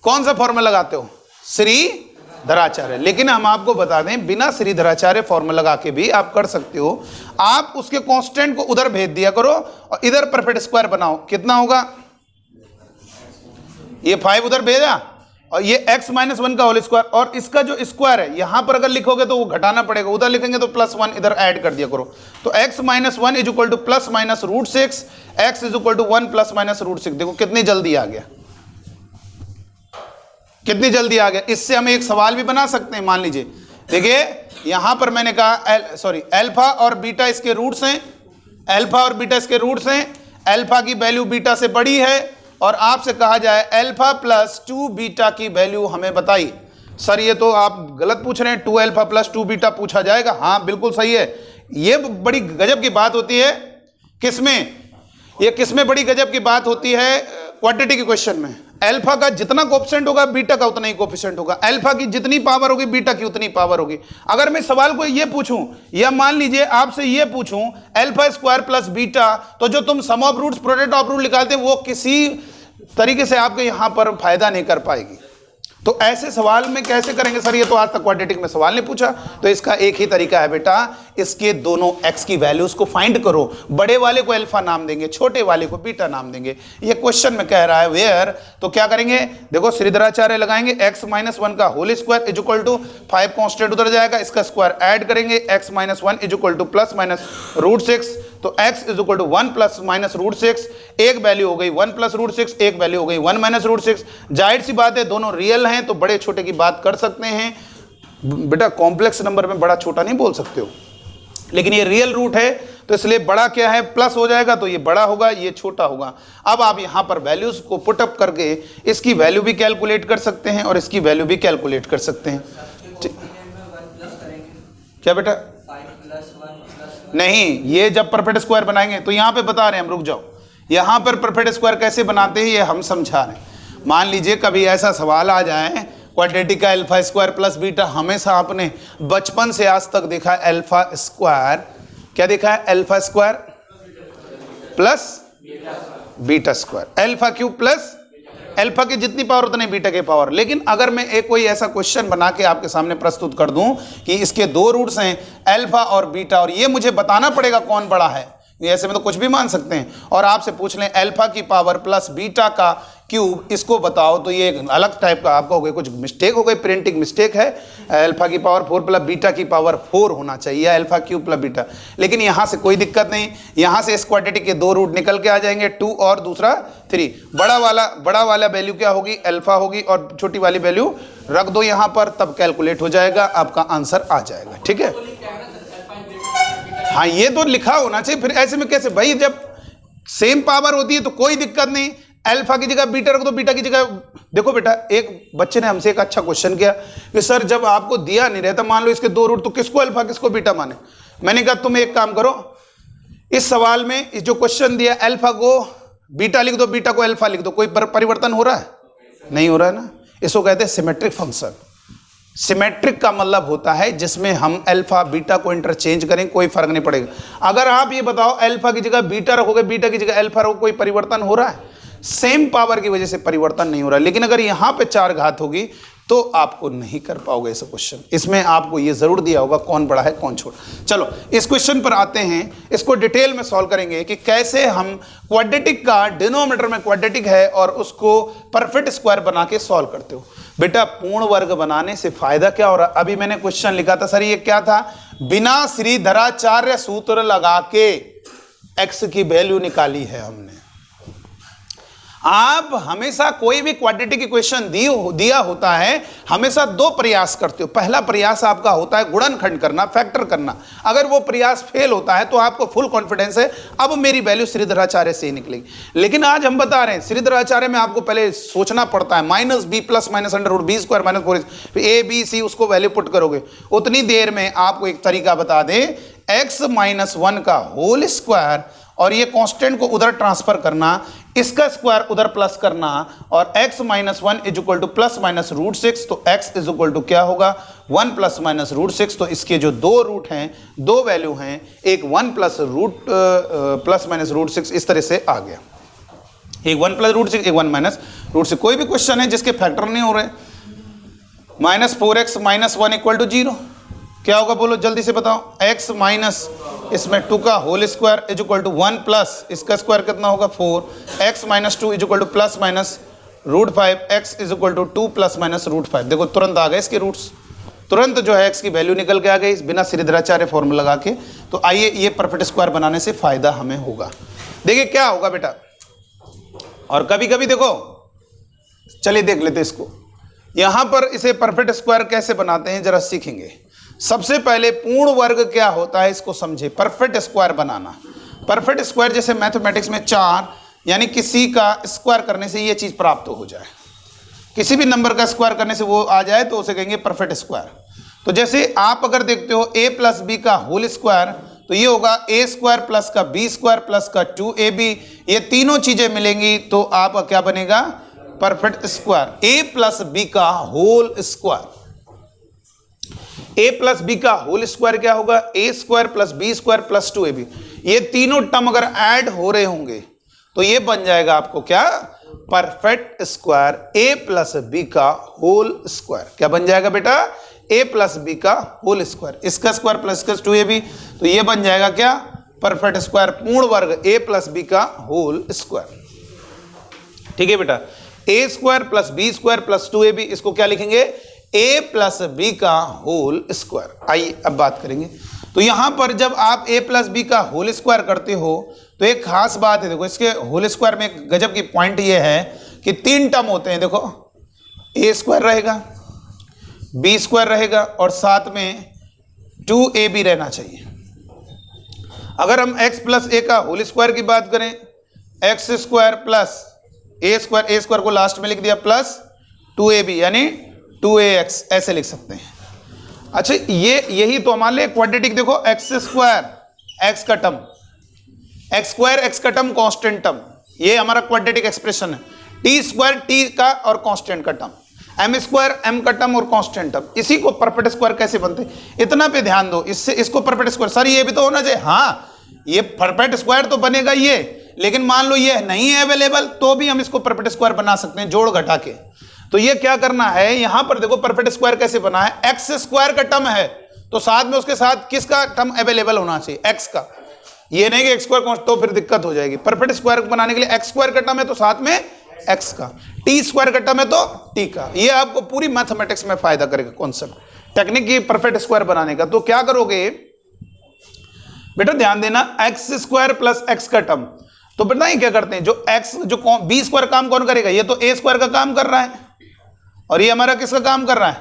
कौन सा फॉर्मूला लगाते हो, श्रीधराचार्य। लेकिन हम आपको बता दें, बिना श्रीधराचार्य फॉर्मूला लगा के भी आप कर सकते हो। आप उसके कांस्टेंट को उधर भेज दिया करो और इधर परफेक्ट स्क्वायर बनाओ। कितना होगा, ये 5 उधर भेजा और ये x - 1 का होल स्क्वायर, और इसका जो स्क्वायर है यहां पर अगर लिखोगे तो वो घटाना पड़ेगा, उधर लिखेंगे तो +1 इधर ऐड कर दिया करो। तो x - 1 = ±√6, x = 1 ± √6। देखो कितनी जल्दी आ गया, कितनी जल्दी आ गया। इससे हम एक सवाल भी बना सकते हैं। मान लीजिए देखिए यहां पर मैंने कहा अल्फा और बीटा इसके रूट्स हैं, अल्फा और बीटा इसके रूट्स हैं। अल्फा की वैल्यू बीटा से बड़ी है और आपसे कहा जाए अल्फा प्लस 2 बीटा की वैल्यू हमें बताइए। सर ये तो आप गलत पूछ रहे हैं, 2 अल्फा प्लस 2 बीटा पूछा जाएगा। हाँ बिल्कुल सही है। ये बड़ी गजब की बात होती है किसमें, ये किसमें बड़ी गजब की बात होती है, क्वाड्रेटिक के क्वेश्चन में। अल्फा का जितना कोएफिशिएंट होगा बीटा का उतना ही कोएफिशिएंट होगा, अल्फा की जितनी पावर होगी बीटा की उतनी पावर होगी। अगर मैं सवाल को ये पूछूं या मान लीजिए आपसे ये पूछूं अल्फा स्क्वायर प्लस बीटा, तो जो तुम sum of roots product of root निकालते हैं वो किसी तरीके से आपके यहां पर फायदा नहीं कर पाएगी। तो ऐसे सवाल में कैसे करेंगे सर, ये तो आज तक क्वाड्रेटिक में सवाल नहीं पूछा। तो इसका एक ही तरीका है बेटा, इसके दोनों x की वैल्यूज को फाइंड करो। बड़े वाले को अल्फा नाम देंगे, छोटे वाले को बीटा नाम देंगे। ये क्वेश्चन में कह रहा है वेयर, तो क्या करेंगे, देखो श्रीधराचार्य लगाएंगे x माइनस 1 का whole square is equal to 5 constant उधर जाएगा, इसका स्क्वायर ऐड करेंगे, x minus 1 is equal to plus minus root 6, तो x is equal to 1 plus minus root 6, एक वैल्यू हो गई 1 प्लस रूट 6, एक वैल्यू हो गई 1 माइनस रूट 6। जाहिर सी बात है दोनों रियल हैं तो बड़े छोटे की बात कर सकते हैं बेटा, कॉम्प्लेक्स नंबर में बड़ा छोटा नहीं बोल सकते हो, लेकिन ये रियल रूट है तो इसलिए बड़ा क्या है प्लस हो जाएगा, तो ये बड़ा होगा ये छोटा होगा। अब आप यहां पर वैल्यूज को पुटअप करके इसकी वैल्यू भी कैलकुलेट कर सकते हैं और इसकी वैल्यू भी कैलकुलेट कर सकते हैं। क्या बेटा, नहीं, ये जब परफेक्ट स्क्वायर बनाएंगे तो यहां पे बता रहे हैं हम, रुक जाओ, यहां पर परफेक्ट स्क्वायर कैसे बनाते हैं ये हम समझा रहे हैं। मान लीजिए कभी ऐसा सवाल आ जाए क्वाड्रेटिक का अल्फा स्क्वायर प्लस बीटा, हमेशा आपने बचपन से आज तक देखा है अल्फा स्क्वायर, क्या देखा है, alpha square plus beta square, alpha cube plus, alpha की जितनी पावर उतने बीटा के पावर। लेकिन अगर मैं एक कोई ऐसा क्वेश्चन बना के आपके सामने प्रस्तुत कर दूं कि इसके दो रूट्स हैं अल्फा और बीटा, और ये मुझे बताना पड़ेगा कौन बड़ा है, ऐसे में तो कुछ भी मान सकते हैं, और आपसे पूछ लें अल्फा की पावर प्लस बीटा का क्यूब, इसको बताओ, तो ये एक अलग टाइप का आपका हो गया, कुछ मिस्टेक हो गई, प्रिंटिंग मिस्टेक है। अल्फा की पावर 4 प्लस बीटा की पावर 4 होना चाहिए, अल्फा क्यूब प्लस बीटा। लेकिन यहाँ से कोई दिक्कत नहीं, यहाँ से इस क्वाड्रेटिक के दो रूट निकल के आ जाएंगे, 2 और दूसरा 3। बड़ा वाला वैल्यू क्या होगी, अल्फा होगी, और छोटी वाली वैल्यू रख दो यहाँ पर, तब कैलकुलेट हो जाएगा, आपका आंसर आ जाएगा। ठीक है, हाँ ये तो लिखा होना चाहिए, फिर ऐसे में कैसे भाई, जब सेम पावर होती है तो कोई दिक्कत नहीं, अल्फा की जगह बीटा रख दो, बीटा की जगह। देखो बेटा, एक बच्चे ने हमसे एक अच्छा क्वेश्चन किया कि सर जब आपको दिया नहीं रहता, मान लो इसके दो रूट, तो किसको अल्फा किसको बीटा माने। मैंने कहा तुम एक काम करो, इस सवाल में जो क्वेश्चन दिया अल्फा को बीटा लिख दो, बीटा को अल्फा लिख दो, कोई परिवर्तन हो रहा है, नहीं हो रहा है ना। इसको कहते हैं सिमेट्रिक फंक्शन। सिमेट्रिक का मतलब होता है जिसमें हम अल्फा बीटा को इंटरचेंज करें, कोई फर्क नहीं पड़ेगा। अगर आप ये बताओ अल्फा की जगह बीटा रखोगे, बीटा की जगह अल्फा रखोगे, कोई परिवर्तन हो रहा है, सेम पावर की वजह से परिवर्तन नहीं हो रहा। लेकिन अगर यहां पे 4 घात होगी तो आपको नहीं कर पाओगे ऐसा क्वेश्चन। इसमें आपको ये जरूर दिया होगा कौन बड़ा है कौन छोटा। चलो इस क्वेश्चन पर आते हैं, इसको डिटेल में सॉल्व करेंगे कि कैसे हम क्वाड्रेटिक का डिनोमिनेटर में क्वाड्रेटिक है और उसको परफेक्ट स्क्वायर बना के सॉल्व करते हो। बेटा पूर्ण वर्ग बनाने से फायदा क्या हो रहा है, अभी मैंने क्वेश्चन लिखा था सर, ये क्या था, बिना श्रीधराचार्य सूत्र लगा के एक्स की वैल्यू निकाली है हमने। आप हमेशा कोई भी क्वाड्रेटिक इक्वेशन दिया होता है, हमेशा 2 प्रयास करते हो। पहला प्रयास आपका होता है गुणनखंड करना, फैक्टर करना। अगर वो प्रयास फेल होता है तो आपको फुल कॉन्फिडेंस है अब मेरी वैल्यू श्रीधराचार्य से ही निकलेगी। लेकिन आज हम बता रहे हैं श्रीधराचार्य में आपको पहले सोचना पड़ता है, minus b plus minus under root b square minus 4 a b c, उसको वैल्यू पुट करोगे। उतनी देर में आपको एक तरीका बता दें, एक्स माइनस 1 का होल स्क्वायर और ये कांस्टेंट को उधर ट्रांसफर करना, इसका स्क्वायर उधर प्लस करना, और x minus 1 is equal to plus minus root 6, तो x इज इक्वल टू क्या होगा 1 प्लस माइनस रूट 6। तो इसके जो 2 रूट हैं, 2 वैल्यू हैं, एक 1 प्लस माइनस रूट 6 इस तरह से आ गया, एक 1 प्लस रूट 6 एक 1 माइनस रूट 6। कोई भी क्वेश्चन है जिसके फैक्टर नहीं हो रहे, minus 4x minus 1 equal to 0, क्या होगा बोलो जल्दी से बताओ, x माइनस इसमें 2 का whole square is equal to 1 plus इसका स्क्वायर कितना होगा 4, x minus 2 is equal to plus minus root 5, x is equal to 2 plus minus root 5। देखो तुरंत आ गए इसके रूट्स, तुरंत जो है x की वैल्यू निकल के आ गई बिना श्रीधराचार्य फॉर्मूला लगा के। तो आइए ये परफेक्ट स्क्वायर बनाने से फायदा हमें होगा। देखिए क्या होगा बेटा, और कभी कभी देखो, चलिए देख लेते इसको, यहां पर इसे परफेक्ट स्क्वायर कैसे बनाते हैं जरा सीखेंगे। सबसे पहले पूर्ण वर्ग क्या होता है इसको समझे, परफेक्ट स्क्वायर बनाना। परफेक्ट स्क्वायर जैसे मैथमेटिक्स में 4 यानी किसी का स्क्वायर करने से ये चीज प्राप्त हो जाए, किसी भी नंबर का स्क्वायर करने से वो आ जाए तो उसे कहेंगे परफेक्ट स्क्वायर। तो जैसे आप अगर देखते हो a प्लस बी का होल स्क्वायर, तो ये होगा a स्क्वायर प्लस का b स्क्वायर प्लस का 2ab, ये तीनों चीजें मिलेंगी तो आपका क्या बनेगा, perfect square. a plus B का whole square, a plus B का होल स्क्वायर क्या होगा, a square plus b square plus 2ab। ये तीनों टर्म अगर ऐड हो रहे होंगे तो ये बन जाएगा आपको क्या, perfect square a plus B का होल स्क्वायर। क्या बन जाएगा बेटा, a प्लस बी का होल स्क्वायर, इसका स्क्वायर प्लस का 2ab, तो ये बन जाएगा क्या, परफेक्ट स्क्वायर पूर्ण वर्ग a प्लस बी का होल स्क्वायर। ठीक है बेटा, a square plus b square plus 2ab, इसको क्या लिखेंगे, a प्लस बी का होल स्क्वायर। आइए अब बात करेंगे। तो यहां पर जब आप a प्लस बी का होल स्क्वायर करते हो तो एक खास बात है, देखो इसके होल स्क्वायर में एक गजब की पॉइंट ये है कि 3 टर्म होते हैं। देखो a स्क्वायर रहेगा, b स्क्वायर रहेगा और साथ में 2ab रहना चाहिए। अगर हम x प्लस a का होल स्क्वायर की बात करें, x square plus a square को लास्ट में लिख दिया प्लस 2ab यानी 2ax, ऐसे लिख सकते हैं। अच्छा ये यही तो हमारे लिए क्वाड्रेटिक, देखो x स्क्वायर x का टर्म, x स्क्वायर x का टर्म कांस्टेंट टर्म, ये हमारा क्वाड्रेटिक एक्सप्रेशन है। t स्क्वायर t का और कांस्टेंट का टर्म, m स्क्वायर m का टर्म और कांस्टेंट टर्म, इसी को परफेक्ट स्क्वायर कैसे बनते, इतना पे ध्यान दो। इससे इसको परफेक्ट स्क्वायर, सर ये भी तो होना चाहिए, हाँ ये परफेक्ट स्क्वायर तो बनेगा ये, लेकिन मान लो ये नहीं है अवेलेबल तो भी हम इसको परफेक्ट स्क्वायर बना सकते हैं जोड़ घटा के। तो ये क्या करना है, यहां पर देखो परफेक्ट स्क्वायर कैसे बना है, एक्स स्क्वायर का टर्म है तो साथ में उसके साथ किसका टर्म अवेलेबल होना चाहिए, एक्स का। ये नहीं कि एक्स स्क्वायर तो फिर दिक्कत हो जाएगी। परफेक्ट स्क्वायर बनाने के लिए एक्स स्क्वायर का टर्म है तो साथ में एक्स का, टी स्क्वायर का टर्म है तो टी का। ये आपको पूरी मैथमेटिक्स में फायदा करेगा कॉन्सेप्ट टेक्निक की परफेक्ट स्क्वायर बनाने का। तो क्या करोगे बेटा, ध्यान देना, एक्स स्क्वायर प्लस एक्स का टर्म, तो बेटा ये क्या करते हैं, जो एक्स जो बी स्क्वायर काम कौन करेगा, ये तो ए स्क्वायर का काम कर रहा है और ये हमारा किसका काम कर रहा है,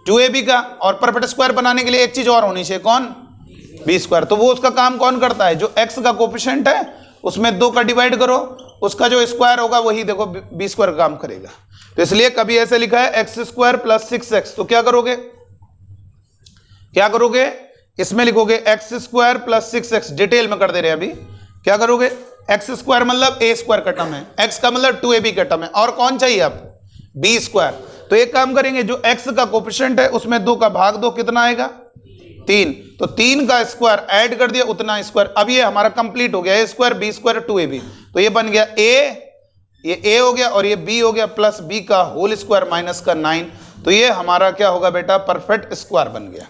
2ab का। और परफेक्ट स्क्वायर बनाने के लिए एक चीज और होनी चाहिए, कौन, बी स्क्वायर। तो वो उसका काम कौन करता है, जो एक्स का कोफिशिएंट है उसमें 2 का डिवाइड करो, उसका जो स्क्वायर होगा वही देखो बी स्क्वायर का काम करेगा। तो इसलिए कभी ऐसे लिखा है एक्स स्क्वायर प्लस 6x, तो क्या करोगे, इसमें लिखोगे x square plus 6x, detail में कर दे रहे हैं अभी। क्या करोगे, एक्स स्क्वायर मतलब ए स्क्वायर का टर्म है, एक्स का मतलब 2ab का टर्म है, और कौन चाहिए आपको, बी स्क्वायर। तो एक काम करेंगे, जो एक्स का कोफिशिएंट है उसमें 2 का भाग दो, कितना आएगा 3, तो 3 का स्क्वायर ऐड कर दिया उतना स्क्वायर। अब ये हमारा कंप्लीट हो गया, ए स्क्वायर बी स्क्वायर 2ab, तो ये बन गया ये a हो गया और ये b हो गया, प्लस b का होल स्क्वायर माइनस का 9, तो ये हमारा क्या होगा बेटा, परफेक्ट स्क्वायर बन गया।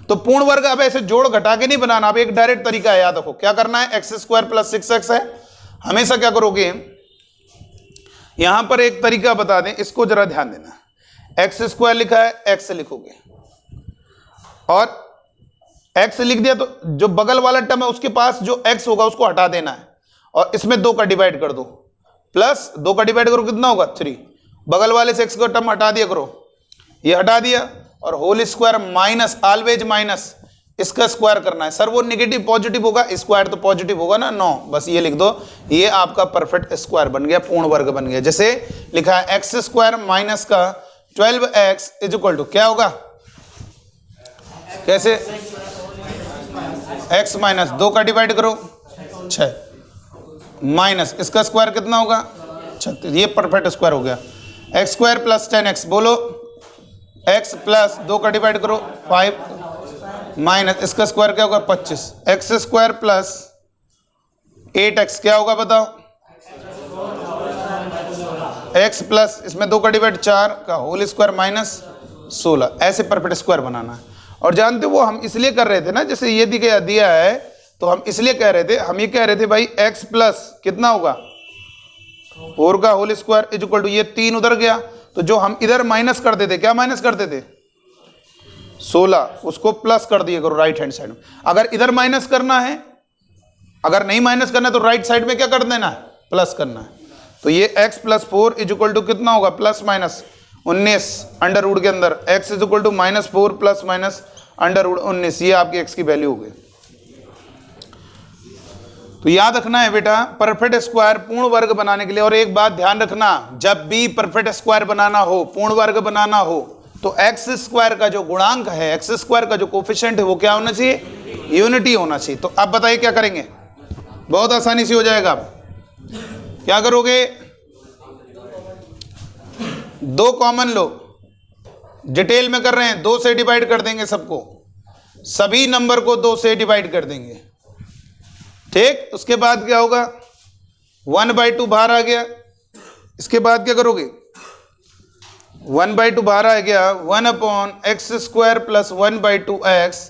तो पूर्ण वर्ग अब ऐसे जोड़ घटा के नहीं बनाना, अब एक डायरेक्ट तरीका है, याद रखो क्या करना है, एक्स स्क्वायर प्लस 6x है, हमेशा क्या करोगे, यहां पर एक तरीका बता दें, इसको जरा ध्यान देना, एक्स स्क्वायर लिखा है, एक्स लिखोगे और एक्स लिख दिया तो जो बगल वाला टर्म है उसके पास जो एक्स होगा उसको हटा देना है और इसमें 2 का डिवाइड कर दो, प्लस 2 का डिवाइड करो कितना होगा 3, बगल वाले से एक्स का टर्म हटा दिया करो, ये हटा दिया, और whole square minus, always minus, इसका स्क्वायर करना है। सर वो नेगेटिव पॉजिटिव होगा, स्क्वायर तो पॉजिटिव होगा ना, नो, बस ये लिख दो, ये आपका परफेक्ट स्क्वायर बन गया, पूर्ण वर्ग बन गया। जैसे लिखा है एक्स स्क्वायर माइनस का 12x इज इक्वल टू क्या होगा, कैसे, x माइनस 2 का डिवाइड करो 6 माइनस इसका स्क्वायर कितना होगा 36, ये परफेक्ट स्क्वायर हो गया। एक्स स्क्वायर प्लस 10x, बोलो x प्लस 2 का डिवाइड करो 5 माइनस इसका स्क्वायर क्या होगा 25, एक्स स्क्वायर प्लस 8x क्या होगा बताओ, x प्लस इसमें 2 का डिवाइड 4 का होल स्क्वायर माइनस 16, ऐसे परफेक्ट स्क्वायर बनाना है। और जानते हो वो हम इसलिए कर रहे थे ना, जैसे ये दिया है तो हम इसलिए कह रहे थे, हम ये कह रहे थे भाई x प्लस कितना होगा 4 का whole square is equal to, ये 3 उधर गया तो जो हम इधर माइनस करते थे, क्या माइनस करते थे 16, उसको प्लस कर दिया करो राइट हैंड साइड में। अगर इधर माइनस करना है, अगर नहीं माइनस करना है तो राइट साइड में क्या कर देना है, प्लस करना है। तो ये x plus 4 is equal to कितना होगा, प्लस माइनस 19 अंडर रूट के अंदर x is equal to minus 4 plus minus under root 19, ये आपकी x की वैल्यू हो गई। तो याद रखना है बेटा, परफेक्ट स्क्वायर पूर्ण वर्ग बनाने के लिए, और एक बात ध्यान रखना, जब भी परफेक्ट स्क्वायर बनाना हो, पूर्ण वर्ग बनाना हो, तो एक्स स्क्वायर का जो गुणांक है, एक्स स्क्वायर का जो कोफिशिएंट है, वो क्या होना चाहिए? यूनिटी होना चाहिए। तो अब बताइए क्या करेंगे? बहुत आसानी से हो जाएगा। क्या करोगे? 2 कॉमन लो, डिटेल में कर रहे हैं, 2 से डिवाइड कर देंगे सबको, सभी नंबर को 2 से डिवाइड कर देंगे, ठीक। उसके बाद क्या होगा? 1/2 बाहर आ गया। इसके बाद क्या करोगे? 1/2 बाहर आ गया, 1/x² प्लस 1/2x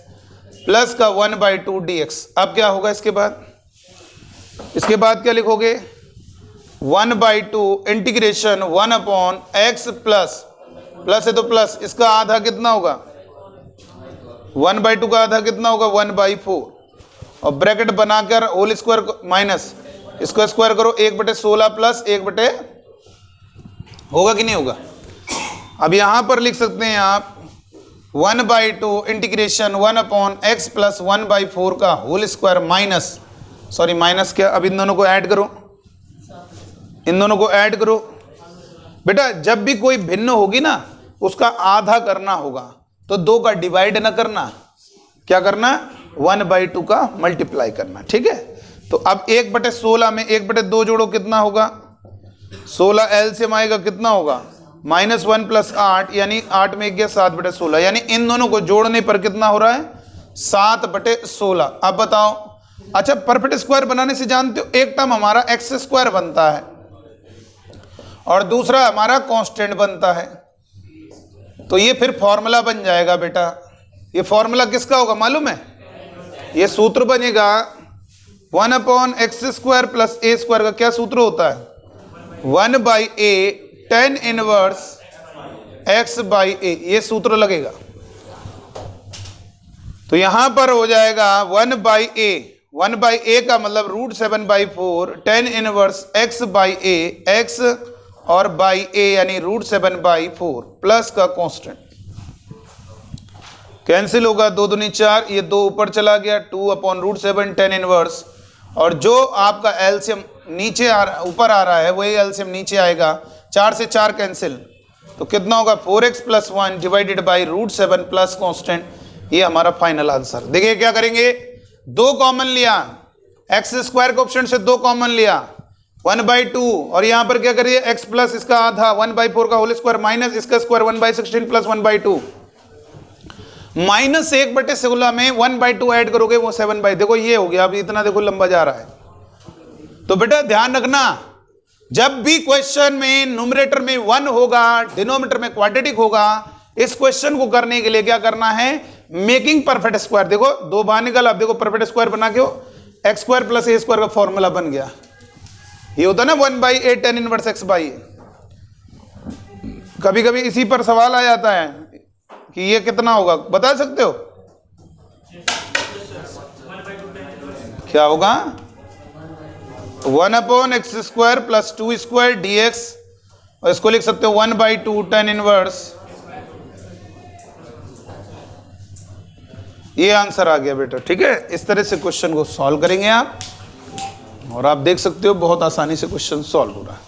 प्लस का 1/2 dx। अब क्या होगा इसके बाद? इसके बाद क्या लिखोगे? 1/2 इंटीग्रेशन 1/x प्लस है तो प्लस, इसका आधा कितना होगा? 1/2 का आधा कितना होगा? 1/4, और ब्रैकेट बनाकर होल स्क्वायर माइनस, इसको स्क्वायर करो, 1/16 प्लस 1 होगा कि नहीं होगा? अब यहां पर लिख सकते हैं आप 1/2 इंटीग्रेशन 1/x प्लस 1/4 का whole square minus, sorry minus क्या, अब इन दोनों को ऐड करो, इन दोनों को ऐड करो। बेटा जब भी कोई भिन्न होगी ना, उसका आधा करना होगा, तो 2 का डिवाइड ना करना, क्या करना? 1/2 का मल्टीप्लाई करना, ठीक है। तो अब 1/16 में 1/2 जोड़ो, कितना होगा? 16 एलसीएम आएगा, कितना होगा? -1 प्लस 8, यानी 8 में 1 गया 7/16, यानी इन दोनों को जोड़ने पर कितना हो रहा है? 7/16। अब बताओ, अच्छा परफेक्ट स्क्वायर बनाने से जानते हो, एक टर्म हमारा x² बनता है और दूसरा हमारा कांस्टेंट बनता है, तो ये फिर फॉर्मूला बन जाएगा बेटा। ये फॉर्मूला किसका होगा मालूम है? ये सूत्र बनेगा 1/x² प्लस a² का क्या सूत्र होता है? 1/a tan इनवर्स x/a, ये सूत्र लगेगा। तो यहां पर हो जाएगा 1/a, 1/a का मतलब √7/4 tan इनवर्स x/a, x और बाई a यानी √7/4 प्लस का कांस्टेंट, कैंसिल होगा, 2 दूनी 4, ये 2 ऊपर चला गया, 2/√7 tan इनवर्स, और जो आपका एलसीएम नीचे ऊपर आ रहा है वही एलसीएम नीचे आएगा, 4 से 4 कैंसिल, तो कितना होगा? 4x + 1 divided by √7 plus constant. ये हमारा फाइनल आंसर। देखिए क्या करेंगे, 2 कॉमन लिया, x² के ऑप्शन से 2 कॉमन लिया, 1/2, और यहां पर क्या करिए? x प्लस इसका आधा 1/4 का होल स्क्वायर माइनस इसका स्क्वायर 1/16 प्लस 1/2, माइनस 1/16 में 1/2 ऐड करोगे वो 7/, देखो ये हो गया। अब इतना देखो लंबा जा रहा है। तो बेटा ध्यान रखना, जब भी क्वेश्चन में न्यूमरेटर में 1 होगा, डिनोमिनेटर में क्वाड्रेटिक होगा, इस क्वेश्चन को करने के लिए क्या करना है? Making perfect square. देखो 2 बाहर निकल, अब देखो परफेक्ट स्क्वायर बना के x² प्लस a² का फॉर्मूला बन गया। ये होता है ना 1/a tan इनवर्स x/a। कभी कभी इसी पर सवाल आ जाता है कि ये कितना होगा, बता सकते हो? क्या होगा? 1/x² प्लस 2² dx, और इसको लिख सकते हो 1/2 tan इनवर्स। ये आंसर आ गया बेटा, ठीक है। इस तरह से क्वेश्चन को सॉल्व करेंगे आप, और आप देख सकते हो बहुत आसानी से क्वेश्चन सॉल्व हो रहा है।